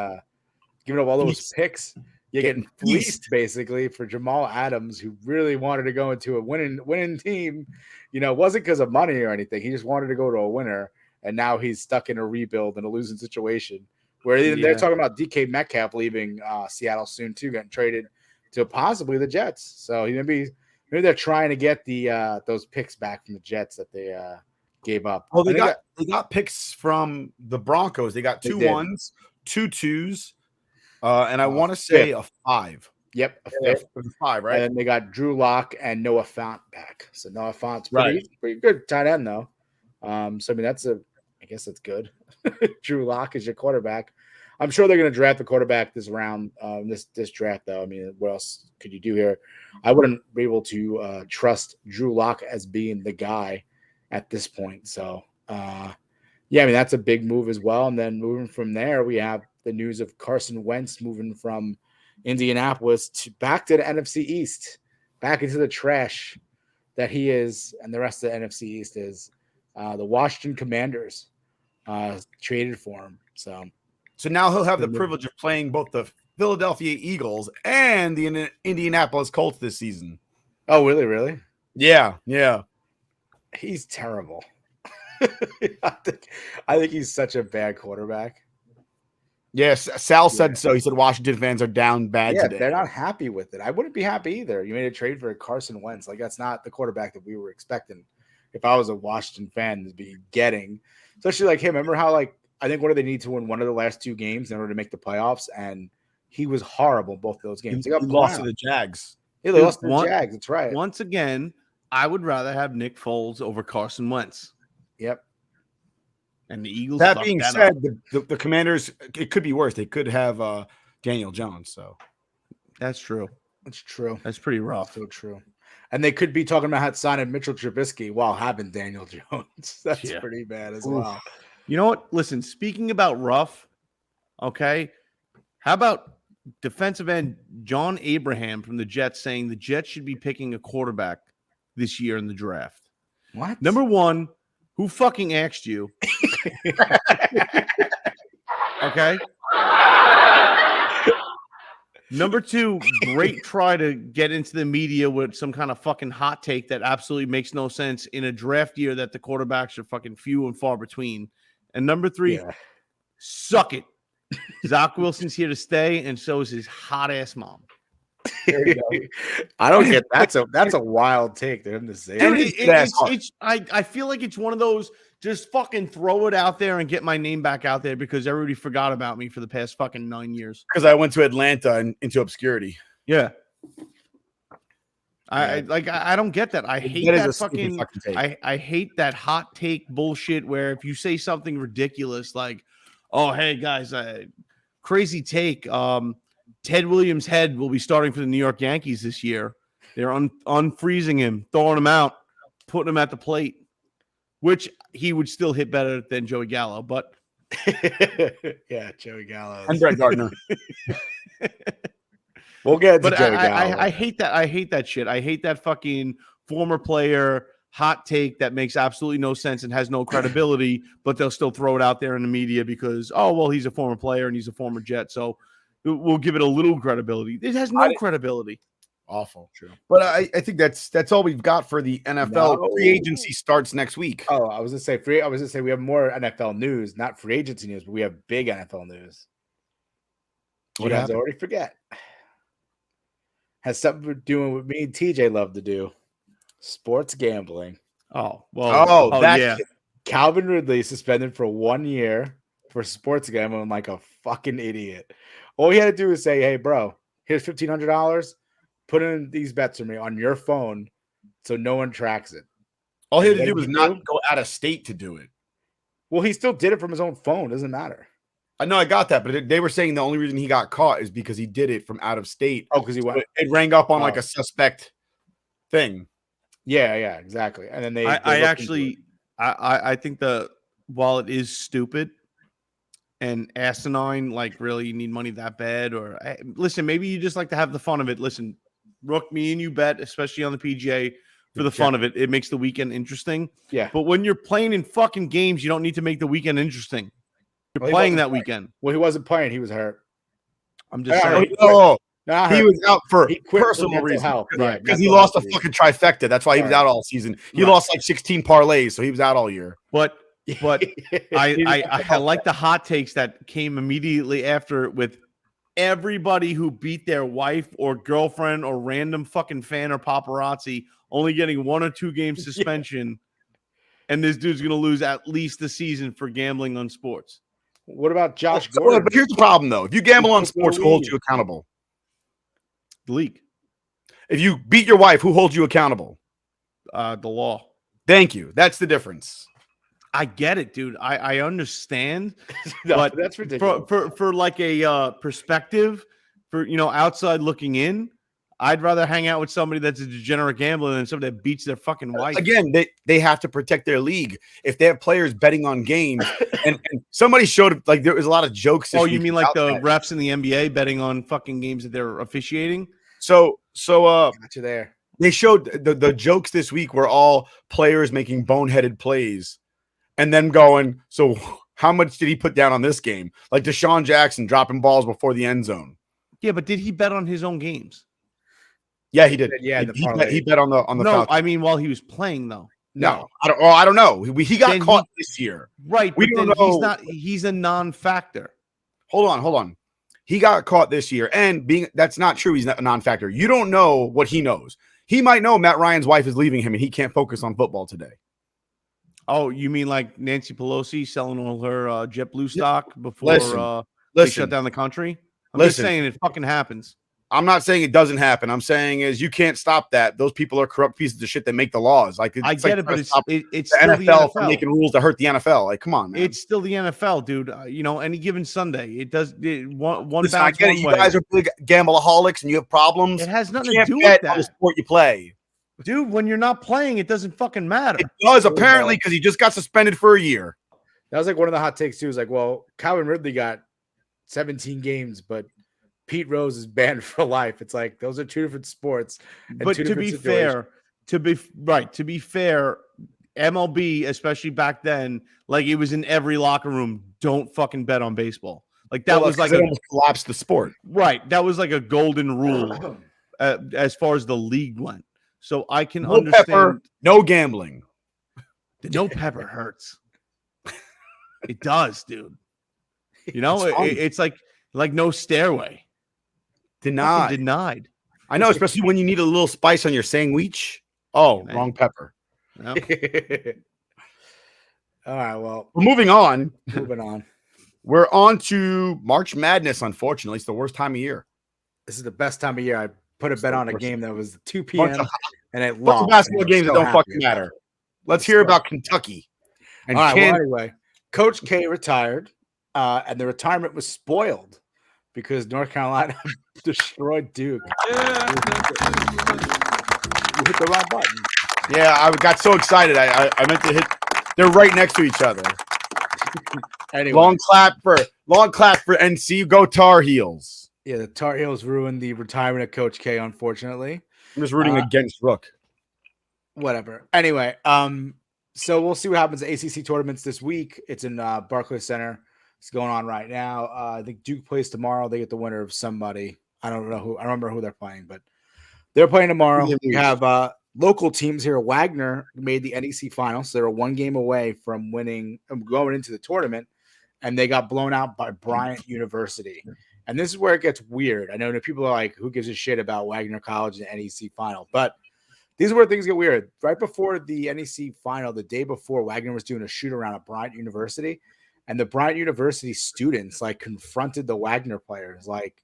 giving up all those picks. You're getting fleeced basically for Jamal Adams, who really wanted to go into a winning team. You know, it wasn't because of money or anything. He just wanted to go to a winner, and now he's stuck in a rebuild and a losing situation. Where they're talking about DK Metcalf leaving Seattle soon too, getting traded to possibly the Jets. So maybe they're trying to get the those picks back from the Jets that they gave up. Well, they got picks from the Broncos. They got 2 1s, 2 2s. And I want to say a 5. Yep, a 5th. 5, right? And then they got Drew Lock and Noah Fant back. So Noah Fant's pretty good tight end though. So I mean I guess that's good. Drew Lock is your quarterback. I'm sure they're going to draft the quarterback this round, this draft though. I mean, what else could you do here? I wouldn't be able to trust Drew Lock as being the guy at this point. So Yeah, I mean, that's a big move as well. And then moving from there, we have the news of Carson Wentz moving from Indianapolis back to the NFC East, back into the trash that he is, and the rest of the NFC East is. The Washington Commanders traded for him. So now he'll have the privilege of playing both the Philadelphia Eagles and the Indianapolis Colts this season. Oh, really? Really? Yeah. Yeah. He's terrible. I think he's such a bad quarterback. Yes, Sal said so. He said Washington fans are down bad today. They're not happy with it. I wouldn't be happy either. You made a trade for Carson Wentz. Like, that's not the quarterback that we were expecting. If I was a Washington fan, to be getting, especially like him. Remember how, like, I think they need to win one of the last 2 games in order to make the playoffs, and he was horrible both of those games. He lost to the Jags. Yeah, they lost to the Jags. That's right. Once again, I would rather have Nick Foles over Carson Wentz. Yep. And the Eagles. That being said, the Commanders, it could be worse. They could have Daniel Jones. So that's true. That's true. That's pretty rough. So true. And they could be talking about how to sign Mitchell Trubisky while having Daniel Jones. That's pretty bad as well. You know what? Listen, speaking about rough, okay, how about defensive end John Abraham from the Jets saying the Jets should be picking a quarterback this year in the draft? What? Number one, who fucking asked you? Okay. Number two, great try to get into the media with some kind of fucking hot take that absolutely makes no sense in a draft year that the quarterbacks are fucking few and far between. And number three, suck it. Zach Wilson's here to stay, and so is his hot ass mom. There you go. I don't get that's a wild take to him to say. I feel like it's one of those just fucking throw it out there and get my name back out there because everybody forgot about me for the past fucking 9 years. Because I went to Atlanta and into obscurity. Yeah. I don't get that. I hate that fucking I hate that hot take bullshit where if you say something ridiculous like, oh hey guys, crazy take. Ted Williams' head will be starting for the New York Yankees this year. They're unfreezing him, throwing him out, putting him at the plate, which he would still hit better than Joey Gallo. But yeah, Joey Gallo and Brett Gardner. We'll get to but Joey Gallo. I hate that. I hate that shit. I hate that fucking former player hot take that makes absolutely no sense and has no credibility, but they'll still throw it out there in the media because, oh, well, he's a former player and he's a former Jet. So we'll give it a little credibility. It has no credibility. Awful. True. But I think that's all we've got for the NFL. No. Free agency starts next week. Oh, I was gonna say we have more NFL news, not free agency news, but we have big NFL news. What you guys happened? already forget. Has something to do with what me and TJ love to do. Sports gambling. Oh, well. Yeah. Calvin Ridley suspended for 1 year for sports gambling like a fucking idiot. All he had to do was say, hey, bro, here's $1,500. Put in these bets for me on your phone so no one tracks it. All he had to do was not go out of state to do it. Well, he still did it from his own phone. Doesn't matter. I know I got that, but they were saying the only reason he got caught is because he did it from out of state. Oh, because he went. It rang up on like a suspect thing. Yeah, exactly. And then I think while it is stupid and asinine, like really you need money that bad, or listen, maybe you just like to have the fun of it. Listen, Rook, me and you bet, especially on the PGA, for the fun of it. It makes the weekend interesting. Yeah. But when you're playing in fucking games, you don't need to make the weekend interesting. You're playing that weekend. Well, he wasn't playing. He was hurt. I'm just saying. He was out for personal reasons. Because he lost a fucking trifecta. That's why he was out all season. He lost like 16 parlays, so he was out all year. But I like the hot takes that came immediately after with everybody who beat their wife or girlfriend or random fucking fan or paparazzi only getting 1 or 2 game suspension. And this dude's going to lose at least the season for gambling on sports. What about Josh Gordon? But here's the problem, though. If you gamble on sports, who holds you accountable? The league. If you beat your wife, who holds you accountable? The law. Thank you. That's the difference. I get it, dude. I understand. No, but that's ridiculous. For like a perspective, for outside looking in, I'd rather hang out with somebody that's a degenerate gambler than somebody that beats their fucking wife. Again, they have to protect their league. If they have players betting on games, and somebody showed like there was a lot of jokes. Oh, you mean like the refs in the NBA betting on fucking games that they're officiating? Got you there. They showed the jokes this week were all players making boneheaded plays, and then going, so how much did he put down on this game? Like Deshaun Jackson dropping balls before the end zone. Yeah, but did he bet on his own games? Yeah, he did. Yeah, he bet on the No, Falcons. I mean while he was playing though. No, I don't know. He got caught this year. Right, We but don't then know. he's a non-factor. Hold on. He got caught this year, and that's not true. He's not a non-factor. You don't know what he knows. He might know Matt Ryan's wife is leaving him, and he can't focus on football today. Oh, you mean like Nancy Pelosi selling all her JetBlue stock before Listen, they shut down the country? I'm just saying it fucking happens. I'm not saying it doesn't happen. I'm saying is you can't stop that. Those people are corrupt pieces of shit that make the laws. Like I get it, but it's the still the NFL NFL from making rules to hurt the NFL. Like, come on, man. It's still the NFL, dude. Any given Sunday, it does one Listen, I bounce get it. one You way. guys are big gambleaholics and you have problems. It has nothing You to can't do bet with on the that, sport you play. dude. When you're not playing, it doesn't fucking matter. It does apparently because he just got suspended for a year. That was like one of the hot takes too. Is like, well, Calvin Ridley got 17 games, but Pete Rose is banned for life. It's like those are two different sports. But to be fair, to be fair, MLB, especially back then, like it was in every locker room. Don't fucking bet on baseball. Like that was like it almost collapsed the sport. Right. That was like a golden rule as far as the league went. So I can No understand. pepper, no gambling. The no pepper hurts. It does, dude. You know, it's like no stairway. Denied. I know, especially when you need a little spice on your sandwich. Oh, wrong pepper. No. All right, well, We're moving on. We're on to March Madness, unfortunately. It's the worst time of year. This is the best time of year. I put a bet on a game that was 2 p.m. and it Bunch lost. of basketball games that don't fucking matter. Let's hear about Kentucky. And all right, well, anyway, Coach K retired, and the retirement was spoiled because North Carolina destroyed Duke. You hit the wrong button. Yeah, I got so excited. I meant to hit. They're right next to each other. Anyway, long clap for NC. Go Tar Heels. Yeah, the Tar Heels ruined the retirement of Coach K. Unfortunately, I'm just rooting against Rook. Whatever. Anyway, so we'll see what happens at ACC tournaments this week. It's in Barclays Center. It's going on right now. I think Duke plays tomorrow. They get the winner of somebody. I don't know who. I don't remember who they're playing, but they're playing tomorrow. We have local teams here. Wagner made the NEC final, so they're 1 game away from winning, going into the tournament, and they got blown out by Bryant University. And this is where it gets weird. I know that people are like, "Who gives a shit about Wagner College and NEC final?" But these are where things get weird. Right before the NEC final, the day before, Wagner was doing a shoot around at Bryant University, and the Bryant University students like confronted the Wagner players, like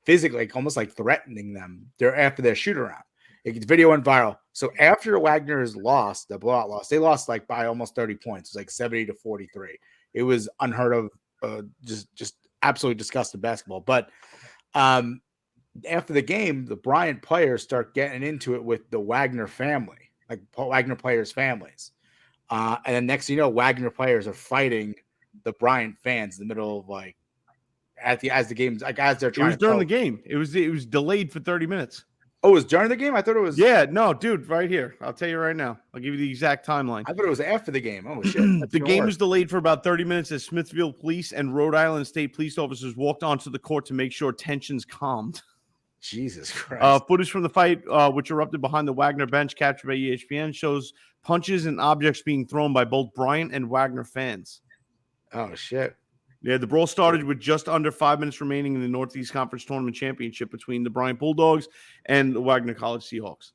physically, like almost like threatening them. They're after their shoot around. The video went viral. So after Wagner's lost, the blowout loss, they lost like by almost 30 points. It was like 70-43. It was unheard of, just absolutely disgusting basketball. But after the game, the Bryant players start getting into it with the Wagner family, like Wagner players' families. And then next thing you know, Wagner players are fighting the Bryant fans in the middle of like as the game's like as they're trying. It was during the game. It was delayed for 30 minutes. Oh, it was during the game? I thought it was. Yeah, no, dude, right here. I'll tell you right now. I'll give you the exact timeline. I thought it was after the game. Oh, shit. The game was delayed for about 30 minutes as Smithfield police and Rhode Island State police officers walked onto the court to make sure tensions calmed. Jesus Christ. Footage from the fight, which erupted behind the Wagner bench, captured by ESPN, shows punches and objects being thrown by both Bryant and Wagner fans. Oh, shit. Yeah, the brawl started with just under 5 minutes remaining in the Northeast Conference Tournament Championship between the Bryant Bulldogs and the Wagner College Seahawks.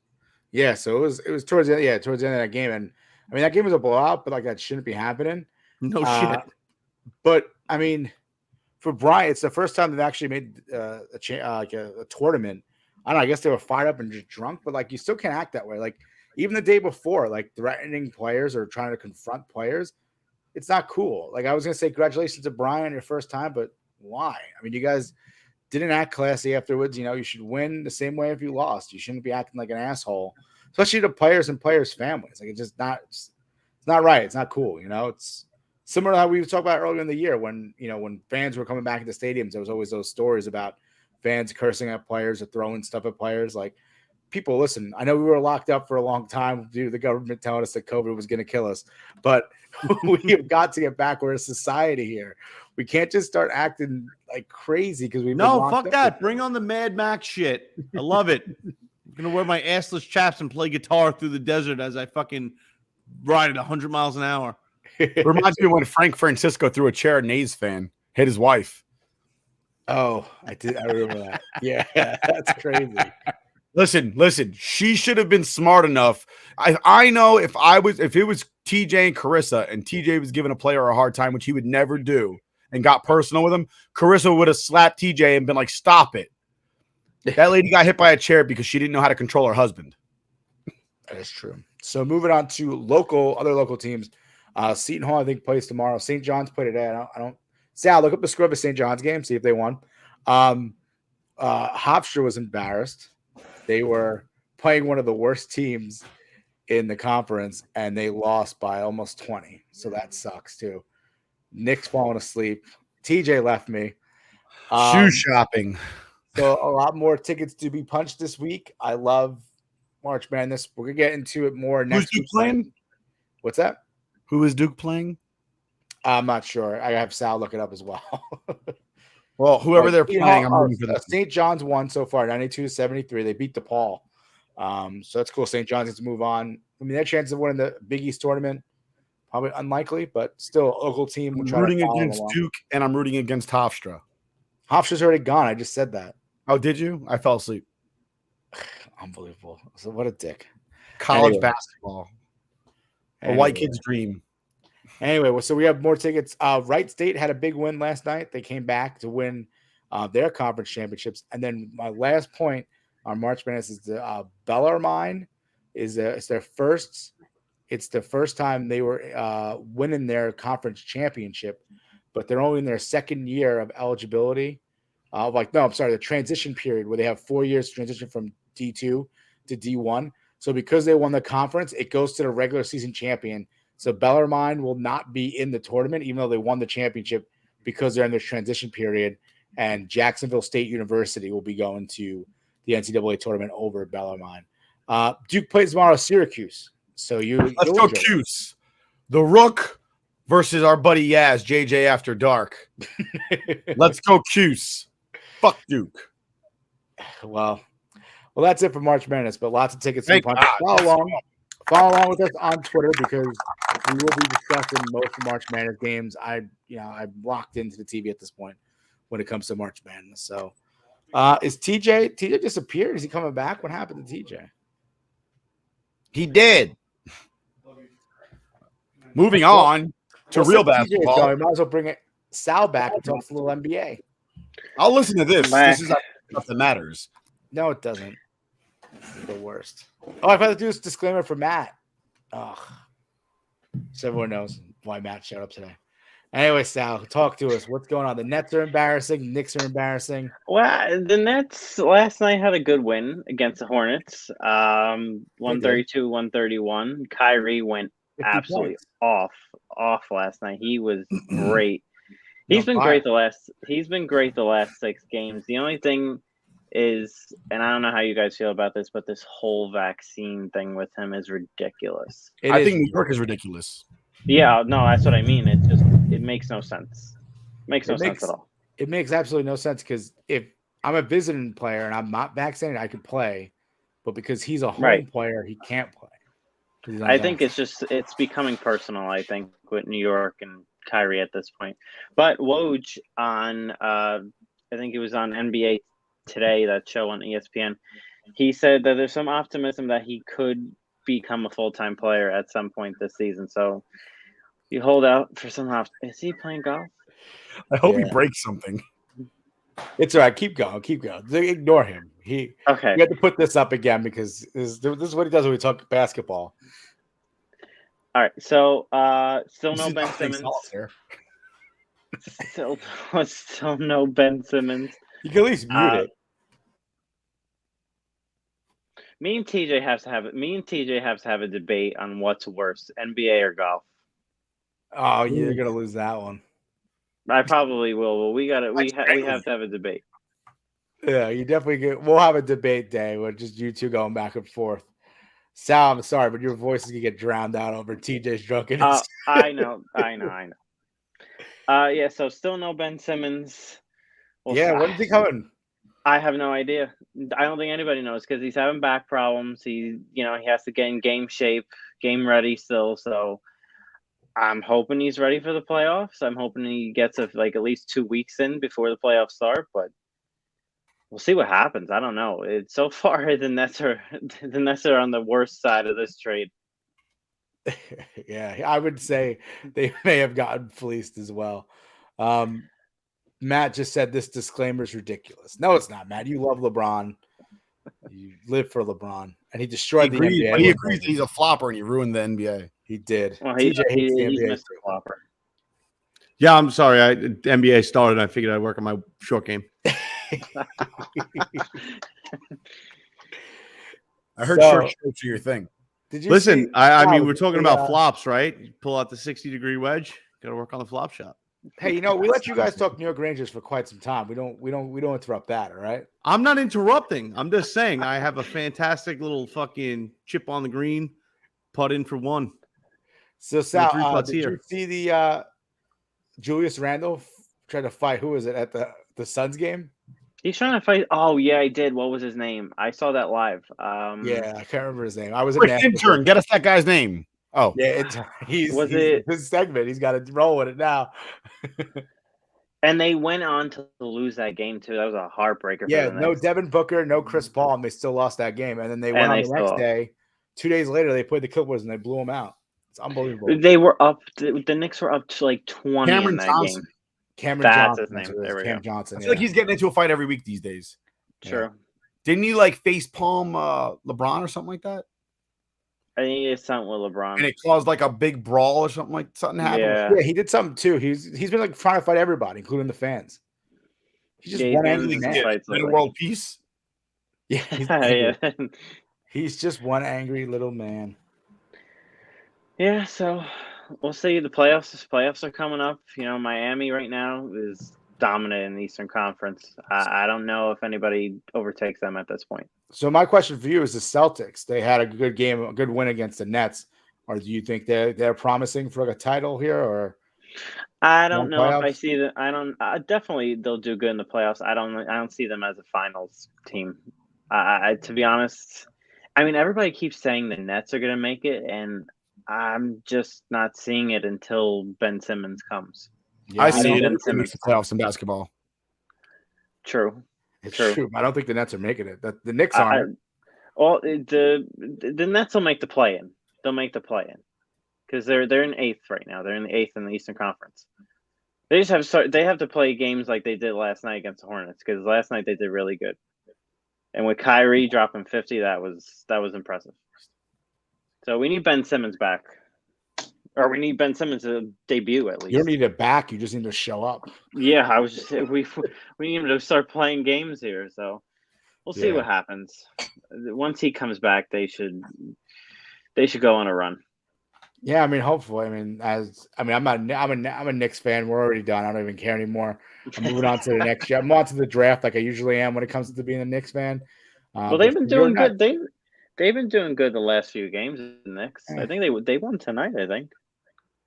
Yeah, so it was towards the end of that game. And I mean, that game was a blowout, but like that shouldn't be happening. No shit. But I mean, for Bryant, it's the first time they've actually made a tournament. I don't know, I guess they were fired up and just drunk, but like you still can't act that way. Like even the day before, like threatening players or trying to confront players. It's not cool. Like I was going to say, congratulations to Brian, your first time, but why? I mean, you guys didn't act classy afterwards. You know, you should win the same way if you lost. You shouldn't be acting like an asshole, especially to players and players' families. Like, it's not right. It's not cool. You know, it's similar to how we talked about earlier in the year when, you know, when fans were coming back into stadiums, there was always those stories about fans cursing at players or throwing stuff at players. Like, people, listen, I know we were locked up for a long time due to the government telling us that COVID was going to kill us, but we have got to get back. We're a society here. We can't just start acting like crazy because we've No, fuck that. Bring on the Mad Max shit. I love it. I'm going to wear my assless chaps and play guitar through the desert as I fucking ride at 100 miles an hour. It reminds me of when Frank Francisco threw a chair at an A's fan, hit his wife. Oh, I did. I remember that. Yeah, that's crazy. Listen. She should have been smart enough. I know if it was TJ and Carissa, and TJ was giving a player a hard time, which he would never do, and got personal with him, Carissa would have slapped TJ and been like, "Stop it." That lady got hit by a chair because she didn't know how to control her husband. That is true. So moving on to other local teams. Seton Hall, I think, plays tomorrow. St. John's played today. I don't. Sal, look up the score of a St. John's game. See if they won. Hofstra was embarrassed. They were playing one of the worst teams in the conference, and they lost by almost 20. So that sucks too. Nick's falling asleep. TJ left me. Shoe shopping. So a lot more tickets to be punched this week. I love March Madness. We're gonna get into it more next week. Playing? What's that? Who is Duke playing? I'm not sure. I have Sal look it up as well. Well, whoever they're playing, I'm rooting for them. St. John's won so far, 92-73. They beat DePaul. So that's cool. St. John's gets to move on. I mean, their chances of winning the Big East tournament, probably unlikely, but still a local team. I'm rooting against Duke, and I'm rooting against Hofstra. Hofstra's already gone. I just said that. Oh, did you? I fell asleep. Unbelievable. So what a dick. College basketball. A white kid's dream. Anyway, so we have more tickets. Wright State had a big win last night. They came back to win their conference championships. And then my last point on March Madness is the Bellarmine is their first. It's the first time they were winning their conference championship, but they're only in their second year of eligibility. The transition period where they have 4 years to transition from D2 to D1. So because they won the conference, it goes to the regular season champion. So Bellarmine will not be in the tournament, even though they won the championship, because they're in this transition period. And Jacksonville State University will be going to the NCAA tournament over Bellarmine. Duke plays tomorrow Syracuse. So let's go Cuse. The Rook versus our buddy Yaz, JJ After Dark. Let's go Cuse. Fuck Duke. Well, that's it for March Madness, but lots of tickets. Follow along with us on Twitter because we will be discussing most of March Madness games. I'm locked into the TV at this point when it comes to March Madness. So, is TJ disappeared? Is he coming back? What happened to TJ? He did. Moving on to real basketball. We might as well bring Sal back and talk a little NBA. I'll listen to this. This is stuff that matters. No, it doesn't. It's the worst. Oh, I forgot to do this disclaimer for Matt. Ugh. So everyone knows why Matt showed up today. Anyway, Sal, talk to us. What's going on? The Nets are embarrassing. Knicks are embarrassing. Well, the Nets last night had a good win against the Hornets. 132-131. Kyrie went absolutely off last night. He was great. He's been great the last 6 games. The only thing is, and I don't know how you guys feel about this, but this whole vaccine thing with him is ridiculous. I think New York is ridiculous. Yeah, no, that's what I mean. It makes no sense. Makes no sense at all. It makes absolutely no sense because if I'm a visiting player and I'm not vaccinated, I can play, but because he's a home player, he can't play. I think it's becoming personal, I think, with New York and Kyrie at this point. But Woj on I think it was on NBA Today, that show on ESPN, he said that there's some optimism that he could become a full-time player at some point this season. So you hold out for some optimism. Is he playing golf? I hope he breaks something. It's all right. Keep going. Ignore him. We have to put this up again because this is what he does when we talk basketball. All right. So still no Ben Simmons. Still no Ben Simmons. You can at least mute it. Me and TJ have to have a debate on what's worse, NBA or golf. Oh, you're gonna lose that one. I probably will, but we have to have a debate. Yeah, you definitely get. We'll have a debate day with just you two going back and forth. Sal, I'm sorry, but your voice is gonna get drowned out over TJ's drunkenness. I know. Yeah, so still no Ben Simmons. Well, when's he coming? I have no idea. I don't think anybody knows because he's having back problems. He has to get in game shape, game ready still. So I'm hoping he's ready for the playoffs. I'm hoping he gets at least 2 weeks in before the playoffs start, but we'll see what happens. I don't know. It's so far the Nets are on the worst side of this trade. Yeah, I would say they may have gotten fleeced as well. Matt just said this disclaimer is ridiculous. No, it's not, Matt. You love LeBron. You live for LeBron, and he destroyed the NBA. But he agrees that he's a flopper and he ruined the NBA. He did. Well, he's Mr. Flopper. Yeah, I'm sorry. The NBA started. And I figured I'd work on my short game. I heard short strokes are your thing. Did you listen? I mean, we're talking about flops, right? You pull out the 60-degree wedge. Got to work on the flop shot. Hey, we let you guys talk New York Rangers for quite some time. We don't interrupt that, all right? I'm not interrupting. I'm just saying I have a fantastic little fucking chip on the green, putt in for one. So Sal, did you see the Julius Randle try to fight? Who is it at the Suns game? He's trying to fight. Oh yeah, I did. What was his name? I saw that live. Yeah, I can't remember his name. I was intern. Get us that guy's name. Oh yeah, he's his segment. He's got to roll with it now. And they went on to lose that game too. That was a heartbreaker. Yeah, no Devin Booker, no Chris Paul, and they still lost that game. And then they went on the next day. 2 days later, they played the Clippers and they blew them out. It's unbelievable. They were up. The Knicks were up to like 20 Cameron in that Johnson. game. Cameron That's Johnson. his name. There we Cam go. Johnson. I feel like he's getting into a fight every week these days. True. Yeah. Didn't he face palm LeBron or something like that? I think it's something with LeBron. And it caused like a big brawl or something something happened. Yeah, he did something too. He's been trying to fight everybody, including the fans. He's just one angry man. World peace. Yeah, he's just one angry little man. Yeah, so we'll see. The playoffs are coming up. Miami right now is dominant in the Eastern Conference. I don't know if anybody overtakes them at this point. So my question for you is the Celtics. They had a good game, a good win against the Nets. Or do you think they're promising for a title here? Or I don't know if I see that. I don't. Definitely, they'll do good in the playoffs. I don't see them as a finals team. To be honest, I mean everybody keeps saying the Nets are going to make it, and I'm just not seeing it until Ben Simmons comes. Yeah, I see it in the playoffs in basketball. True. It's true. I don't think the Nets are making it. The Knicks aren't. The Nets will make the play-in. They'll make the play-in because they're in 8th right now. They're in the 8th in the Eastern Conference. They just have to play games like they did last night against the Hornets because last night they did really good. And with Kyrie dropping 50, that was impressive. So we need Ben Simmons back. Or we need Ben Simmons to debut at least. You don't need it back. You just need to show up. Yeah, we need him to start playing games here. So we'll see what happens. Once he comes back, they should go on a run. Yeah, I mean, hopefully. I'm a Knicks fan. We're already done. I don't even care anymore. I'm moving on to the next year. I'm on to the draft like I usually am when it comes to being a Knicks fan. Well, they've been doing good. They've been doing good the last few games. The Knicks. I think they won tonight. I think.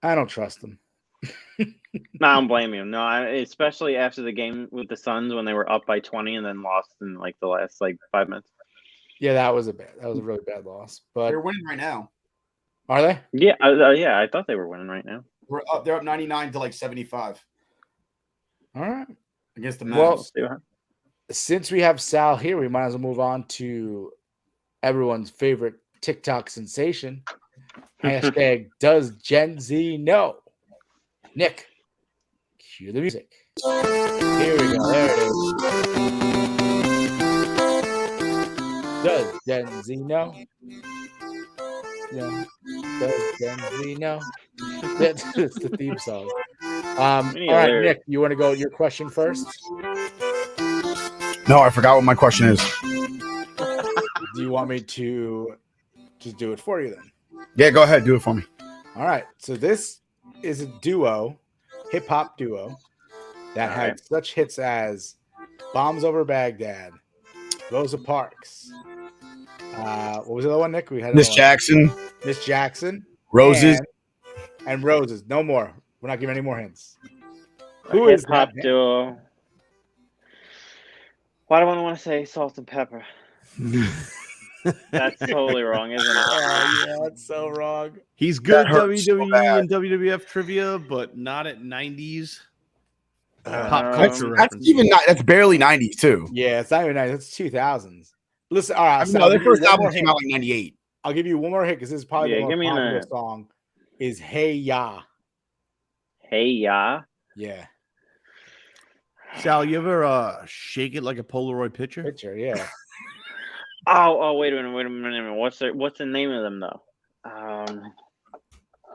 I don't trust them. I don't blame you. No, especially after the game with the Suns when they were up by 20 and then lost in the last 5 minutes. Yeah, that was a really bad loss. But they're winning right now. Are they? Yeah, I thought they were winning right now. They're up 99 to 75. All right. Against the Mavs. Well, since we have Sal here, we might as well move on to everyone's favorite TikTok sensation. Hashtag does Gen Z know? Nick, cue the music. Here we go. There it is. Does Gen Z know? Yeah. Does Gen Z know? That's the theme song. All right, Nick, you want to go your question first? No, I forgot what my question is. Do you want me to just do it for you then? Yeah, go ahead. Do it for me. All right. So this is a duo, hip hop duo, that had such hits as Bombs Over Baghdad, Rosa Parks. What was the other one, Nick? We had Miss Jackson. Miss Jackson. Roses. And Roses. No more. We're not giving any more hints. Who is hip hop duo? Why do I want to say Salt and Pepper? That's totally wrong, isn't it? Oh, yeah, that's so wrong. He's good WWE and WWF trivia, but not at 90s pop culture. That's barely 90s too. Yeah, it's not even 90s. It's 2000s. Listen, all right. No, their first album came out like 98. I'll give you one more hit because this is probably the most popular song. Is Hey Ya. Hey Ya. Yeah. Sal, you ever shake it like a Polaroid picture? Yeah. Oh, wait a minute. What's the name of them though?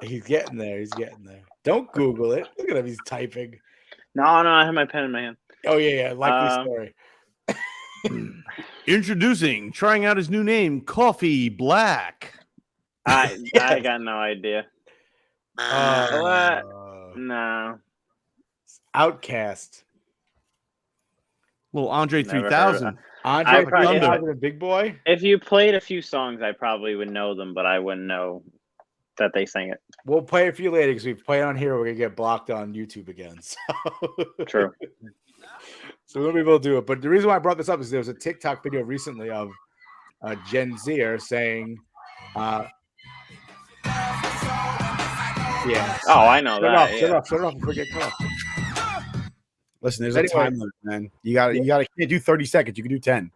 He's getting there. Don't Google it. Look at him. He's typing. No, I have my pen in my hand. Oh yeah. Likely story. Introducing, trying out his new name, Coffee Black. I got no idea. What? No. Outcast. Little Andre 3000. Andre 3000, a big boy. If you played a few songs, I probably would know them, but I wouldn't know that they sang it. We'll play a few later because we play on here. We're gonna get blocked on YouTube again. So. True. So we'll be able to do it. But the reason why I brought this up is there was a TikTok video recently of Gen Zer saying, "Yeah." Oh, I know that. Shut it off before we get cut off. Listen, there's a time limit, man. You can't do 30 seconds. You can do 10.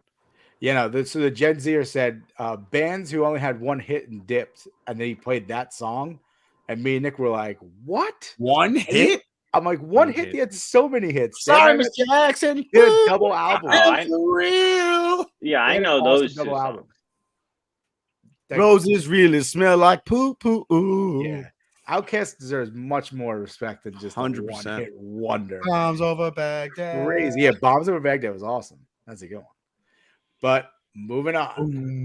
So the Gen Zer said bands who only had one hit and dipped, and then he played that song, and me and Nick were like, "What? One hit?" I'm like, "One hit? He had so many hits." Sorry, Miss Jackson. He had a double album. For real. Yeah, I know those double albums. Roses really smell like poo poo. Yeah. Outkast deserves much more respect than just 100% one-hit wonder. Bombs Over Baghdad. Crazy. Yeah, Bombs Over Baghdad was awesome. That's a good one. But moving on.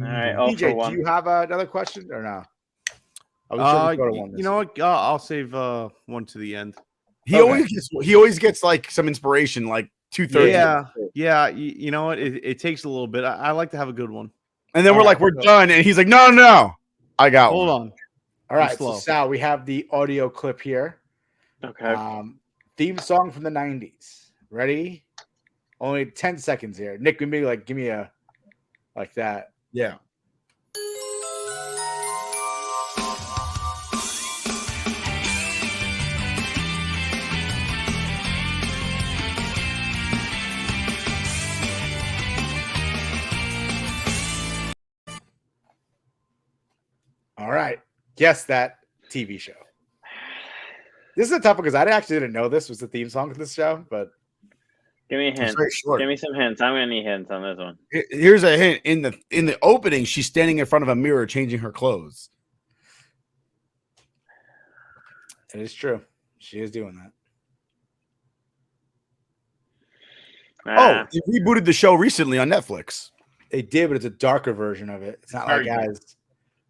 All right, DJ, do you have another question or no? You know what? I'll save one to the end. He always gets like some inspiration, like 2/3. Yeah. You know what? It takes a little bit. I like to have a good one. And then we're done, and he's like, no, I got Hold one. on. All right, so Sal, we have the audio clip here. Okay. Theme song from the 90s. Ready? Only 10 seconds here. Nick, give me a like that. Yeah. All right. Guess that TV show. This is a tough one because I actually didn't know this was the theme song of this show, but give me a hint. Give me some hints. I'm gonna need hints on this one. Here's a hint. In the opening, she's standing in front of a mirror changing her clothes. It is true. She is doing that. They rebooted the show recently on Netflix. They did, but it's a darker version of it. It's not like as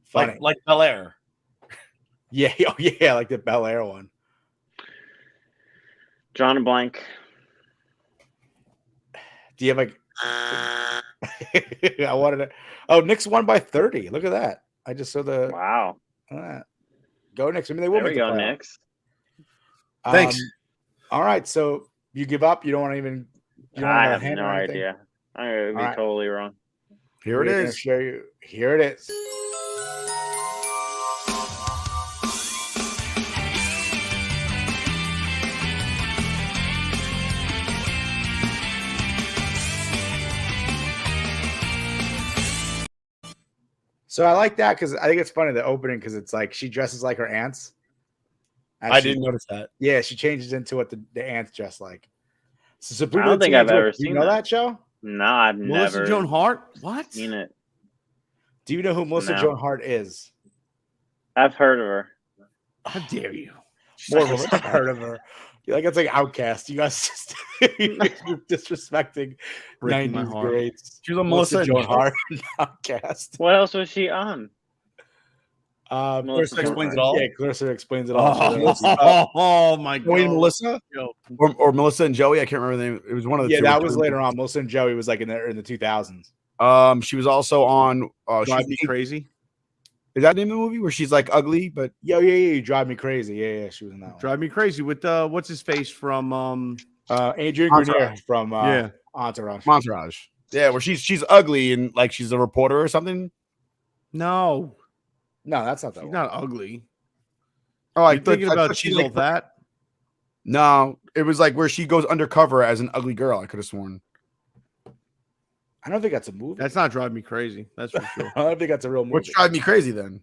funny. Like Bel Air. Yeah, like the Bel Air one. Drawing a blank. Do you have I wanted to. Oh, Knicks won by 30. Look at that. I just saw the. Wow. Go Knicks. I mean, they will. There we go, Knicks. Thanks. All right, so you give up. You don't want to even. I have no idea. I'm gonna be totally wrong. Here it is. Show you. Here it is. So I like that because I think it's funny the opening because it's like she dresses like her aunts. I didn't notice that. Yeah, she changes into what the aunts dress like. So I don't think I've ever seen that show. No, I've Melissa never. Joan Hart? What? Seen it? Do you know who Melissa Joan Hart is? I've heard of her. How dare you? More of I've heard of her. Like it's like Outcast. You guys just disrespecting Breaking my 90s heart. greats. She was on Melissa and Joan Joe. Hart. Outcast. What else was she on? Clarissa Joan explains it Hart. all. Yeah, Clarissa explains it all. Oh my Joey and god. Melissa, or Melissa and Joey. I can't remember the name. It was one of the two. That was later on. Melissa and Joey was like in the 2000s. She was also on Drive Me Crazy. Is that the name of the movie where she's like ugly? But Yeah, you drive me crazy. Yeah, she was in that one. Drive Me Crazy with what's his face from Adrian Entourage. Grenier from yeah. Entourage. Montage. Yeah, where she's ugly and like she's a reporter or something. No, that's not that she's one. not ugly. Oh, I You're thinking about she's all that. No, it was like where she goes undercover as an ugly girl. I could have sworn. I don't think that's a movie. That's not Drive Me Crazy. That's for sure. I don't think that's a real movie. Which drive me crazy then.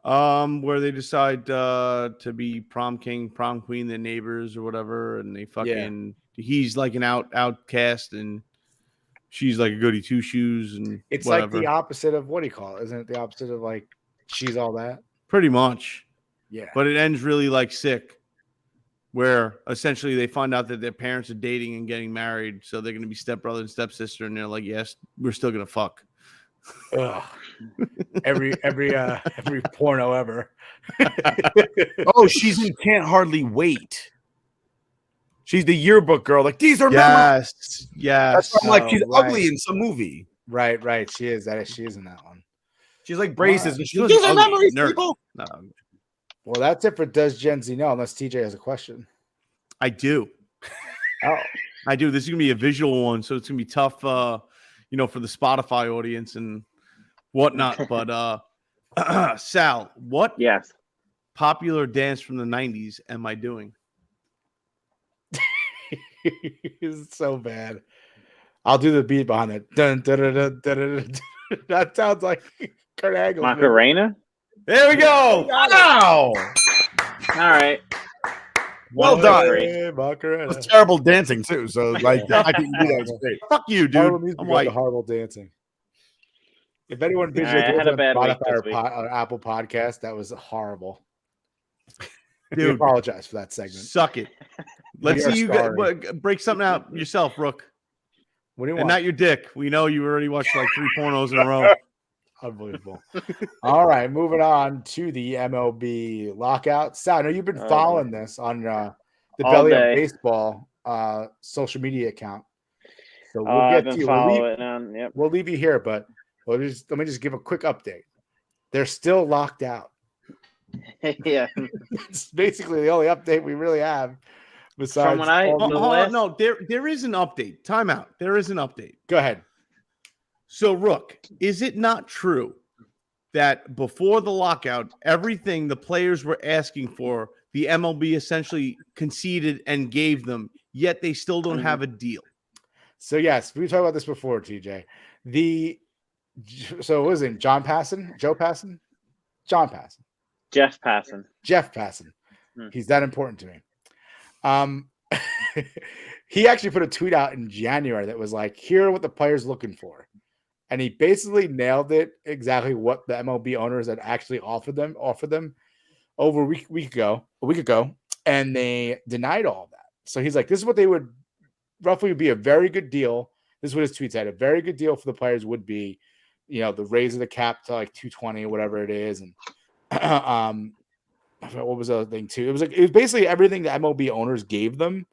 Where they decide to be prom king, prom queen, their neighbors or whatever, and they fucking he's like an outcast and she's like a goody two shoes and It's whatever. like the opposite of what do you call it? Isn't it the opposite of like she's all that? Pretty much. Yeah. But it ends really like sick, where essentially they find out that their parents are dating and getting married, so they're going to be stepbrother and stepsister, and they're like, yes, we're still going to fuck. Ugh. every porno ever. Oh, she's in Can't Hardly Wait. She's the yearbook girl. Like, these are memories. Yes. That's why I'm like, she's right. ugly in some movie. Right. She is in that one. She's like braces and She she's was these are ugly, memories, nerd. people. No, Well, that's it for Does Gen Z Know, unless TJ has a question. I do. Oh. I do. This is going to be a visual one, so it's going to be tough, for the Spotify audience and whatnot. But Sal, what Yes. popular dance from the 90s am I doing? It's so bad. I'll do the beat behind it. Dun, dun, dun, dun, dun, dun, dun. That sounds like Kurt Angle. Macarena? There we go. Wow. All right. Well done. Macarena. It's terrible dancing too. So like I think you do that was great. Fuck you, Horrible dude. music I'm goes to white. horrible dancing. If anyone I had a bad week Spotify this week. or Apple Podcast, that was horrible. We Dude, apologize for that segment. suck it. Let's We see are you sorry. break something out yourself, Rook. What do you And want? not your dick. We know you already watched like 3 pornos in a row. Unbelievable. All right, moving on to the MLB Lockout. Sal, I know you've been following this on the All Belly day. Up Baseball social media account. So we'll I've get to been you. following on. Yep. We'll leave you here, but let me just give a quick update. They're still locked out. Yeah. It's basically the only update we really have. Besides, From when I- all the- the Hold on, last- no, there is an update. Time out. There is an update. go ahead. So, Rook, is it not true that before the lockout, everything the players were asking for, the MLB essentially conceded and gave them, yet they still don't have a deal? So yes, we talked about this before, TJ. So what was it? John Passan? Joe Passan? John Passan. Jeff Passan. Jeff Passan. Hmm. He's that important to me. He actually put a tweet out in January that was like, here are what the players looking for. And he basically nailed it exactly what the MLB owners had actually offered them over a week ago, and they denied all that. So he's like, this is what they would roughly be a very good deal. This is what his tweet said. A very good deal for the players would be, the raise of the cap to like 220 or whatever it is. And I forgot what was the other thing too? It was basically everything the MLB owners gave them.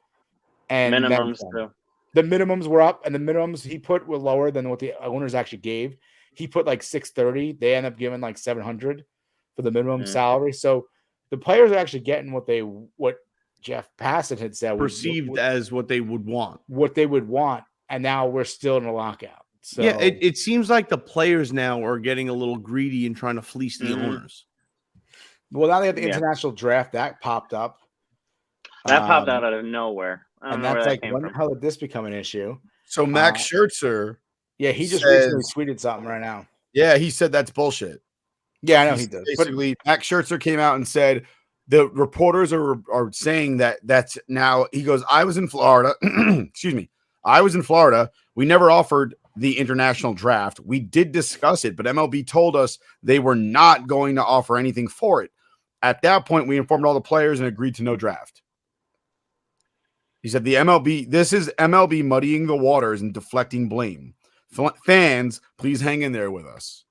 And Minimums too. the minimums were up, and the minimums he put were lower than what the owners actually gave. He put like 630. They end up giving like 700 for the minimum salary. So the players are actually getting what Jeff Passan had said Perceived as what they would want. what they would want, and now we're still in a lockout. So Yeah, it seems like the players now are getting a little greedy and trying to fleece the owners. well, now they have the Yeah. international draft that popped up. That popped out of nowhere. I don't And know where that's that like, came when from. how did this become an issue? So Max Scherzer, Yeah, he just says- recently tweeted something right now. yeah, he said that's bullshit. Yeah, I know he does. But Basically, Max Scherzer came out and said the reporters are saying that's now. He goes, I was in Florida. Excuse me. I was in Florida. We never offered the international draft. We did discuss it, but MLB told us they were not going to offer anything for it. At that point, we informed all the players and agreed to no draft. He said the MLB. This is MLB muddying the waters and deflecting blame. Fans, please hang in there with us.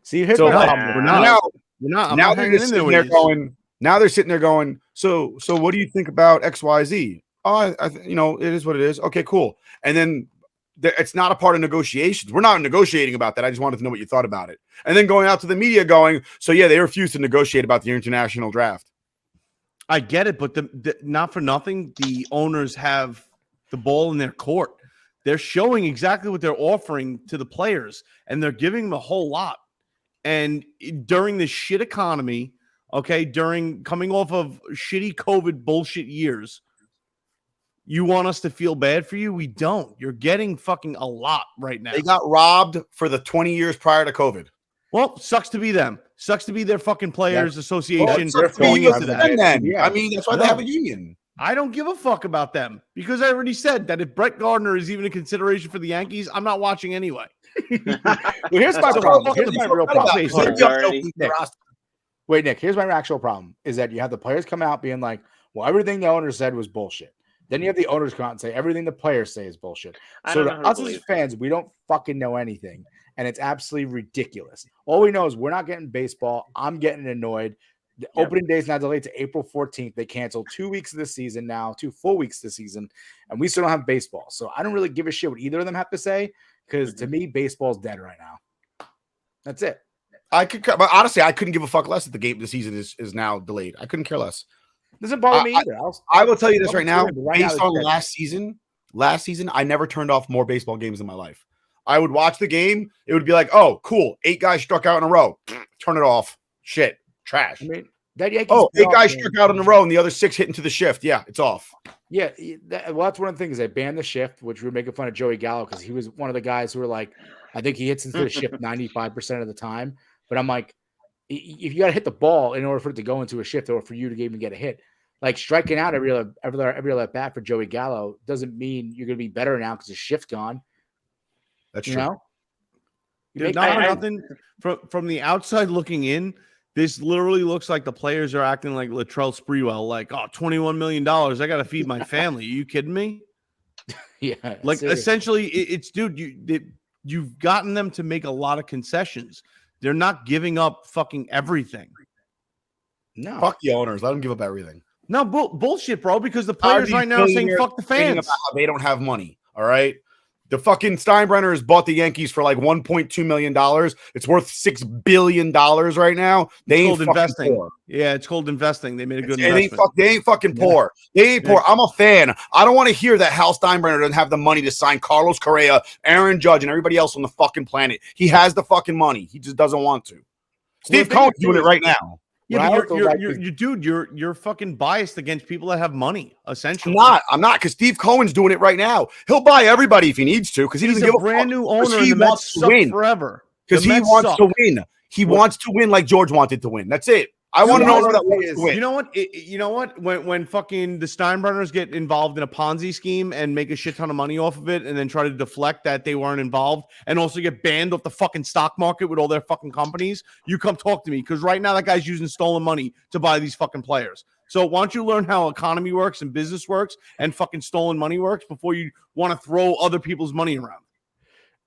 See, here's my problem. Now they're sitting there going. Now they're sitting there going. So what do you think about XYZ? Oh, it is what it is. Okay, cool. And then it's not a part of negotiations. We're not negotiating about that. I just wanted to know what you thought about it. And then going out to the media going, so yeah, they refused to negotiate about the international draft. I get it, but not for nothing, the owners have the ball in their court. They're showing exactly what they're offering to the players, and they're giving them a whole lot. And during this shit economy, during coming off of shitty COVID bullshit years, you want us to feel bad for you? We don't. You're getting fucking a lot right now. They got robbed for the 20 years prior to COVID. Well, sucks to be them. Sucks to be their fucking players association. Going into that. I mean, that's why they have a union. I don't give a fuck about them because I already said that if Brett Gardner is even a consideration for the Yankees, I'm not watching anyway. Well, here's my problem. Here's my real problem. Wait, Nick, here's my actual problem is that you have the players come out being like, well, everything the owners said was bullshit. Then you have the owners come out and say everything the players say is bullshit. So to us as fans, we don't fucking know anything. And it's absolutely ridiculous. All we know is we're not getting baseball. I'm getting annoyed. The opening day is now delayed to April 14th. They canceled 2 weeks of the season now, 2 full weeks of the season, and we still don't have baseball. So I don't really give a shit what either of them have to say because to me, baseball's dead right now. That's it. But honestly, I couldn't give a fuck less that the season is now delayed. I couldn't care less. Doesn't bother me either. I will tell you this right now. Based on last season, I never turned off more baseball games in my life. I would watch the game. It would be like, oh, cool. 8 guys struck out in a row. Turn it off. Shit. Trash. I mean, that 8 guys struck out in a row and the other 6 hit into the shift. Yeah, it's off. Yeah. That's one of the things. They banned the shift, which we were making fun of Joey Gallo because he was one of the guys who were like, I think he hits into the shift 95% of the time. But I'm like, if you got to hit the ball in order for it to go into a shift or for you to even get a hit, like striking out every at bat for Joey Gallo doesn't mean you're going to be better now because the shift gone. That's true. Nothing from the outside looking in. This literally looks like the players are acting like Latrell Sprewell, like, oh, $21 million. I got to feed my family. Are you kidding me? Yeah. Like, seriously. Essentially, it's, dude, you've gotten them to make a lot of concessions. They're not giving up fucking everything. No. Fuck the owners. Let them give up everything. No, bullshit, bro, because the players right now are saying fuck the fans. About how they don't have money, all right? The fucking Steinbrenners bought the Yankees for like $1.2 million. It's worth $6 billion right now. They ain't investing. Poor. Yeah, it's called investing. They made a good investment. They ain't fucking poor. They ain't poor. I'm a fan. I don't want to hear that Hal Steinbrenner doesn't have the money to sign Carlos Correa, Aaron Judge, and everybody else on the fucking planet. He has the fucking money. He just doesn't want to. Steve Cohen's doing it right now. Yeah, but you're fucking biased against people that have money, essentially. I'm not, because Steve Cohen's doing it right now. He'll buy everybody if he needs to, because he doesn't give a brand new owner. He wants to win forever because he wants to win. He wants to win like George wanted to win. That's it. I want to know that wants to win. You know what? When fucking the Steinbrenners get involved in a Ponzi scheme and make a shit ton of money off of it, and then try to deflect that they weren't involved, and also get banned off the fucking stock market with all their fucking companies, you come talk to me, because right now that guy's using stolen money to buy these fucking players. So why don't you learn how economy works and business works and fucking stolen money works before you want to throw other people's money around?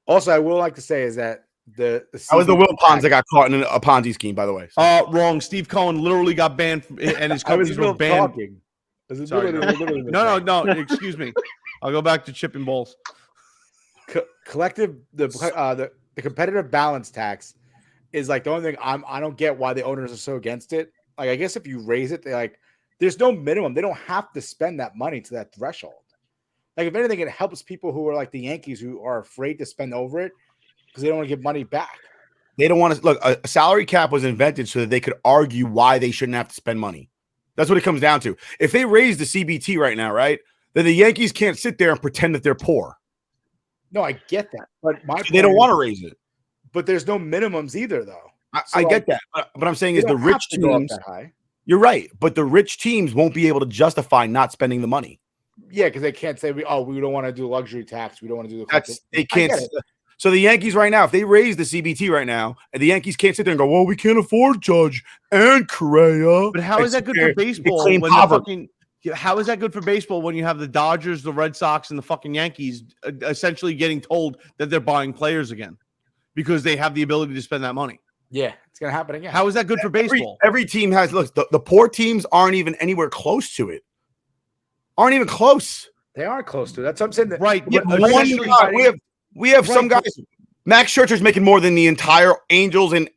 Also, I will like to say is that that was the Will Ponds that got caught in a Ponzi scheme, by the way. Wrong. Steve Cohen literally got banned, and his companies were banned. Sorry, no. Excuse me. I'll go back to chip and balls. The competitive balance tax is like the only thing I don't get why the owners are so against it. Like, I guess if you raise it, there's no minimum. They don't have to spend that money to that threshold. Like, if anything, it helps people who are like the Yankees who are afraid to spend over it, because they don't want to give money back. They don't want to look. A salary cap was invented so that they could argue why they shouldn't have to spend money. That's what it comes down to. If they raise the CBT right now, right, then the Yankees can't sit there and pretend that they're poor. No, I get that, but they don't want to raise it. But there's no minimums either, though. I get that, but I'm saying is the rich teams. You're right, but the rich teams won't be able to justify not spending the money. Yeah, because they can't say we don't want to do luxury tax. We don't want to do they can't. So the Yankees right now, if they raise the CBT right now, and the Yankees can't sit there and go, well, we can't afford Judge and Correa. But how is that good for baseball How is that good for baseball when you have the Dodgers, the Red Sox, and the fucking Yankees essentially getting told that they're buying players again because they have the ability to spend that money? Yeah, it's gonna happen again. How is that good for baseball? Every team has. Look, the poor teams aren't even anywhere close to it. Aren't even close. They are close to it. That's what I'm saying. Right. Yeah, we have some guys. Max Scherzer's making more than the entire Angels and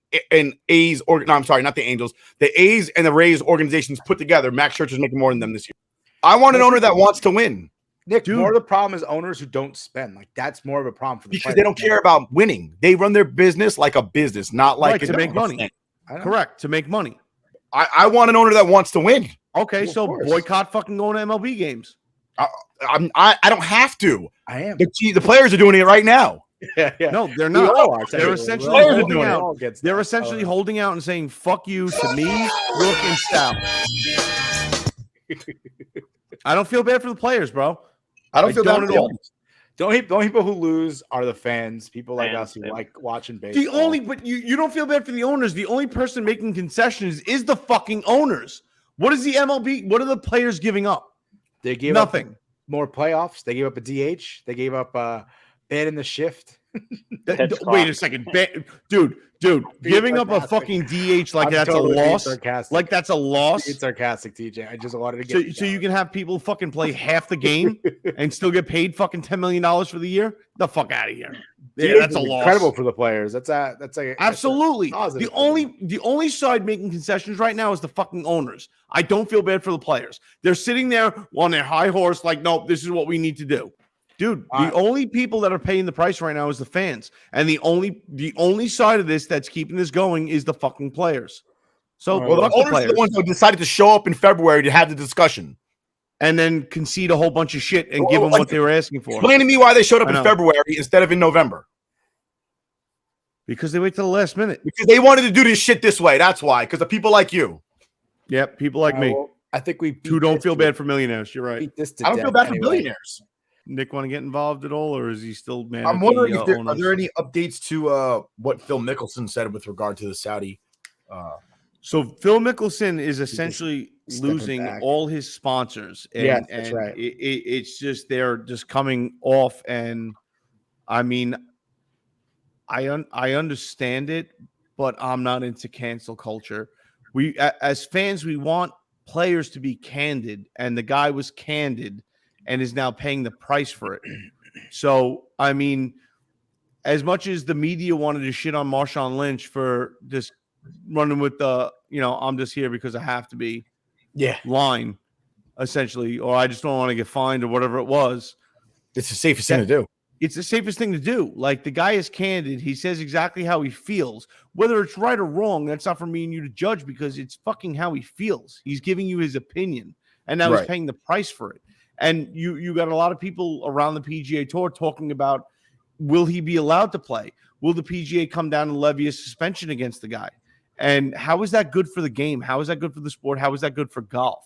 A's. No, I'm sorry, not the Angels. The A's and the Rays organizations put together. Max Scherzer's making more than them this year. I want an owner that wants to win. Nick, more of the problem is owners who don't spend. Like that's more of a problem for the because players. they don't care about winning. They run their business like a business, not like to make money. Correct, to make money. I want an owner that wants to win. Okay, so boycott fucking going to MLB games. I don't have to. I am. The players are doing it right now. Yeah. No, they're not. They're essentially holding out. They're Oh, essentially holding out and saying "fuck you" to me, Rook, and Stout. I don't feel bad for the players, bro. I don't feel bad at all. The only people who lose are the fans, people like us who like watching baseball. But you don't feel bad for the owners. The only person making concessions is the fucking owners. What is the MLB? What are the players giving up? They gave nothing. Up more playoffs. They gave up a DH. They gave up bad in the shift. Wait a second, dude. Giving up a fucking DH like that's totally a loss. Like that's a loss. It's sarcastic, TJ. I just wanted to get so you can have people fucking play half the game and still get paid fucking $10 million for the year. The fuck out of here. Yeah, that's a loss. Incredible for the players. That's absolutely the only side making concessions right now is the fucking owners. I don't feel bad for the players. They're sitting there on their high horse, like, nope, this is what we need to do. Dude, the only people that are paying the price right now is the fans. And the only side of this that's keeping this going is the fucking players. So the owners are the ones who decided to show up in February to have the discussion. And then concede a whole bunch of shit and give them what they were asking for. Explain to me why they showed up in February instead of in November. Because they wait till the last minute. Because they wanted to do this shit this way. That's why. Because of people like you. Yep, people like me. Well, I think we who don't feel bad for millionaires. You're right. I don't feel bad for billionaires. Nick want to get involved at all, or is he still mad? I'm wondering if are there any updates to what Phil Mickelson said with regard to the Saudi? So Phil Mickelson is essentially losing all his sponsors. And, that's right. It's just they're just coming off, and I mean, I understand it, but I'm not into cancel culture. We as fans, we want players to be candid, and the guy was candid and is now paying the price for it. So, I mean, as much as the media wanted to shit on Marshawn Lynch for just running with the, I'm just here because I have to be line, essentially, or I just don't want to get fined or whatever it was. It's the safest thing to do. It's the safest thing to do. Like, the guy is candid. He says exactly how he feels. Whether it's right or wrong, that's not for me and you to judge because it's fucking how he feels. He's giving you his opinion, and now he's paying the price for it. And you got a lot of people around the PGA Tour talking about, will he be allowed to play? Will the PGA come down and levy a suspension against the guy? And how is that good for the game? How is that good for the sport? How is that good for golf?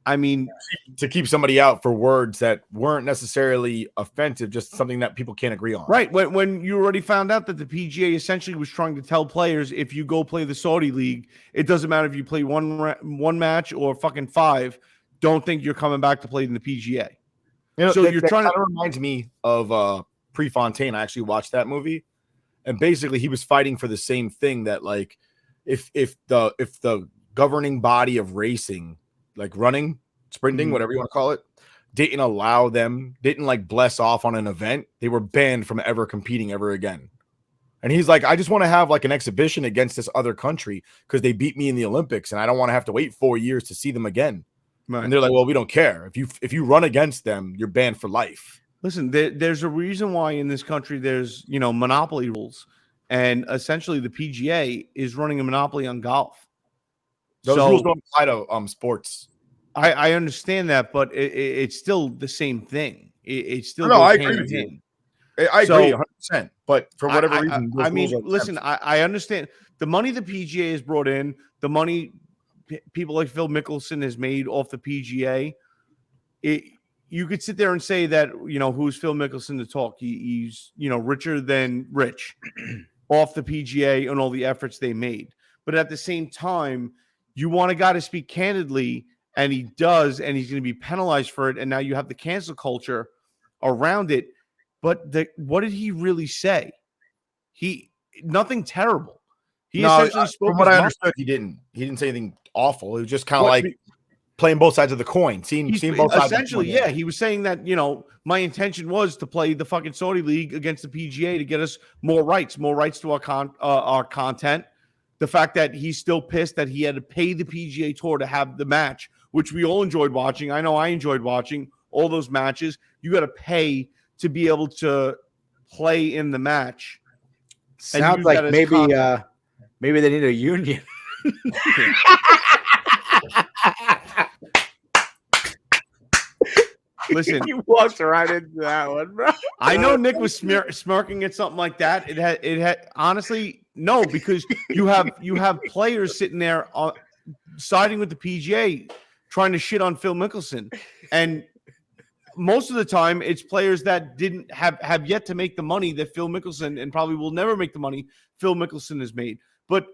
I mean, to keep somebody out for words that weren't necessarily offensive, just something that people can't agree on. Right. When you already found out that the PGA essentially was trying to tell players, if you go play the Saudi league, it doesn't matter if you play one match or fucking 5. Don't think you're coming back to play in the PGA. So you're trying to reminds me of Prefontaine. I actually watched that movie, and basically he was fighting for the same thing, that like if the governing body of racing, like running, sprinting, whatever you want to call it, didn't allow them, didn't like bless off on an event, they were banned from ever competing ever again. And he's like, I just want to have like an exhibition against this other country because they beat me in the Olympics, and I don't want to have to wait 4 years to see them again. Right. And they're like, well, we don't care. If you run against them, you're banned for life. Listen, there's a reason why in this country there's, monopoly rules. And essentially the PGA is running a monopoly on golf. Those rules don't apply to sports. I understand that, but it's still the same thing. It's still I agree with you. I agree 100%. But for whatever reason, I mean, listen, I understand the money the PGA has brought in, the money people like Phil Mickelson has made off the PGA. You could sit there and say that, who's Phil Mickelson to talk? He's richer than rich off the PGA and all the efforts they made. But at the same time, you want a guy to speak candidly and he does, and he's going to be penalized for it. And now you have the cancel culture around it. But what did he really say? Nothing terrible. He essentially spoke. From what I understood, he didn't say anything awful. It was just kind of like playing both sides of the coin, seeing both sides. Essentially, yeah, he was saying that, my intention was to play the fucking Saudi League against the PGA to get us more rights to our content. The fact that he's still pissed that he had to pay the PGA Tour to have the match, which we all enjoyed watching. I know I enjoyed watching all those matches. You got to pay to be able to play in the match. Sounds like maybe they need a union. Listen, he walked right into that one, bro. I know Nick was smirking at something like that. It had honestly no, because you have players sitting there siding with the PGA, trying to shit on Phil Mickelson, and most of the time it's players that didn't have yet to make the money that Phil Mickelson, and probably will never make the money Phil Mickelson has made. But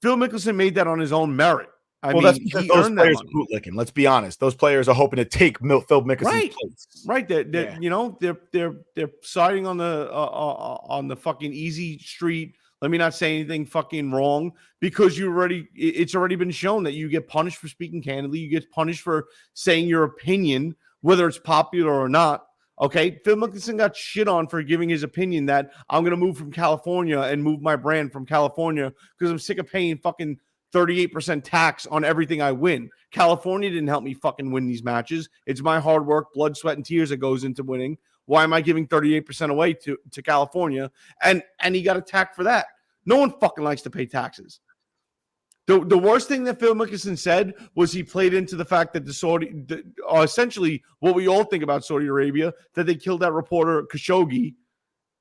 Phil Mickelson made that on his own merit. I mean, that's because those players are bootlicking. Let's be honest; those players are hoping to take Phil Mickelson's place. Right. They're siding on the fucking easy street. Let me not say anything fucking wrong, because it's already been shown that you get punished for speaking candidly. You get punished for saying your opinion, whether it's popular or not. Okay, Phil Mickelson got shit on for giving his opinion that I'm going to move from California and move my brand from California because I'm sick of paying fucking 38% tax on everything I win. California didn't help me fucking win these matches. It's my hard work, blood, sweat, and tears that goes into winning. Why am I giving 38% away to California? And he got attacked for that. No one fucking likes to pay taxes. The worst thing that Phil Mickelson said was he played into the fact that essentially what we all think about Saudi Arabia, that they killed that reporter Khashoggi.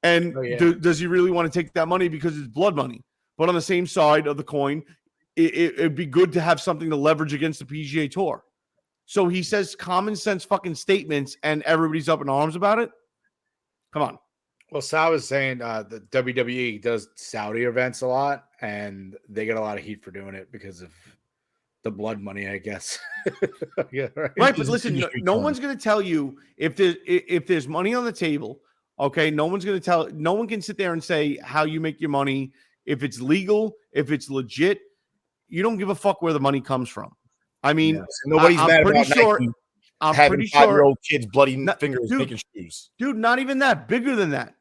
And does he really want to take that money because it's blood money? But on the same side of the coin, it'd be good to have something to leverage against the PGA Tour. So he says common sense fucking statements and everybody's up in arms about it. Come on. Well, Sal was saying the WWE does Saudi events a lot, and they get a lot of heat for doing it because of the blood money, I guess. Yeah, right. But listen, no one's going to tell you if there's money on the table. Okay, no one can sit there and say how you make your money, if it's legal, if it's legit. You don't give a fuck where the money comes from. I mean, nobody's mad about Nike having 5-year-old kids bloody fingers making shoes. Dude, not even that. Bigger than that.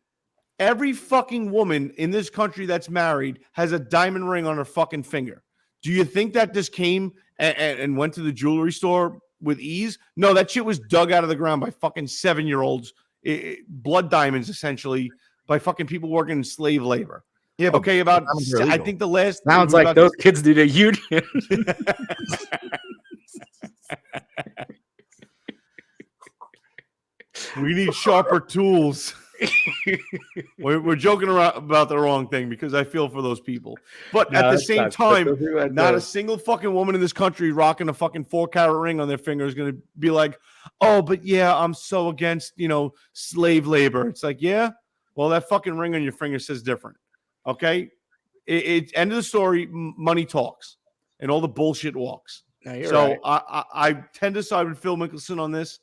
Every fucking woman in this country that's married has a diamond ring on her fucking finger. Do you think that just came and went to the jewelry store with ease? No, that shit was dug out of the ground by fucking 7-year-olds, blood diamonds, essentially, by fucking people working in slave labor. Yeah, okay, I think the last sounds like those kids need a union. We need sharper tools. We're joking around about the wrong thing because I feel for those people. But at the same time, not a single fucking woman in this country rocking a fucking 4-carat ring on their finger is going to be like, oh, but yeah, I'm so against, slave labor. It's like, yeah, well, that fucking ring on your finger says different. Okay? It's end of the story. Money talks and all the bullshit walks. No, so right. I tend to side with Phil Mickelson on this.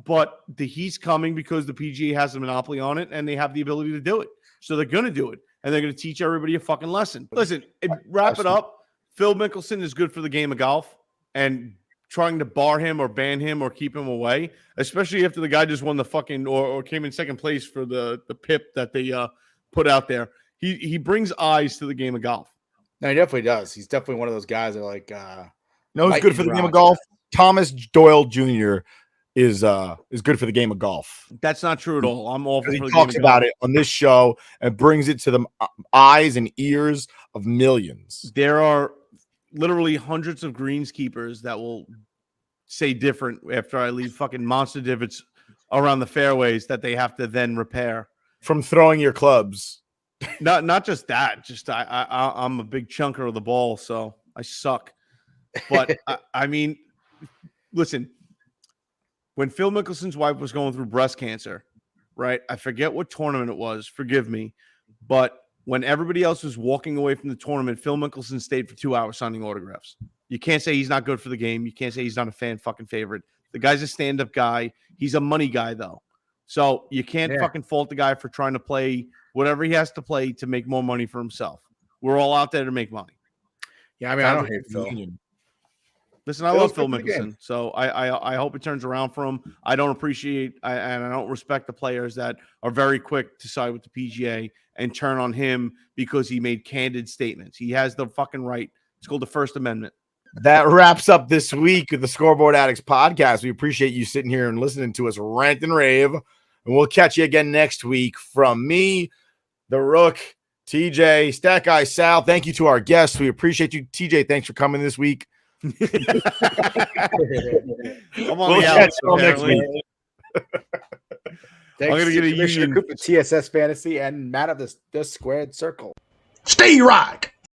But the heat's coming because the PGA has a monopoly on it and they have the ability to do it. So they're going to do it. And they're going to teach everybody a fucking lesson. Listen, wrap it up. Phil Mickelson is good for the game of golf. And trying to bar him or ban him or keep him away, especially after the guy just won the fucking or came in second place for the PIP that they put out there. He brings eyes to the game of golf. No, he definitely does. He's definitely one of those guys that who's good for the game of golf? Thomas Doyle Jr. is good for the game of golf. That's not true at all. I'm all for he talks about it on this show and brings it to the eyes and ears of millions. There are literally hundreds of greenskeepers that will say different after I leave fucking monster divots around the fairways that they have to then repair from throwing your clubs. Not just that. Just I'm a big chunker of the ball, so I suck. But I mean, listen. When Phil Mickelson's wife was going through breast cancer, right? I forget what tournament it was. Forgive me. But when everybody else was walking away from the tournament, Phil Mickelson stayed for 2 hours signing autographs. You can't say he's not good for the game. You can't say he's not a fan fucking favorite. The guy's a stand-up guy. He's a money guy, though. So you can't fucking fault the guy for trying to play whatever he has to play to make more money for himself. We're all out there to make money. Yeah, I mean, I don't hate Phil. Listen, I love Phil Mickelson, so I hope it turns around for him. I don't appreciate and I don't respect the players that are very quick to side with the PGA and turn on him because he made candid statements. He has the fucking right. It's called the First Amendment. That wraps up this week of the Scoreboard Addicts podcast. We appreciate you sitting here and listening to us rant and rave. And we'll catch you again next week. From me, the Rook, TJ, Stat Guy Sal. Thank you to our guests. We appreciate you. TJ, thanks for coming this week. I'm on the outs next week. Thanks I'm gonna get a Commissioner union. Cooper, TSS Fantasy, and Matt of the Squared Circle. Stay rock.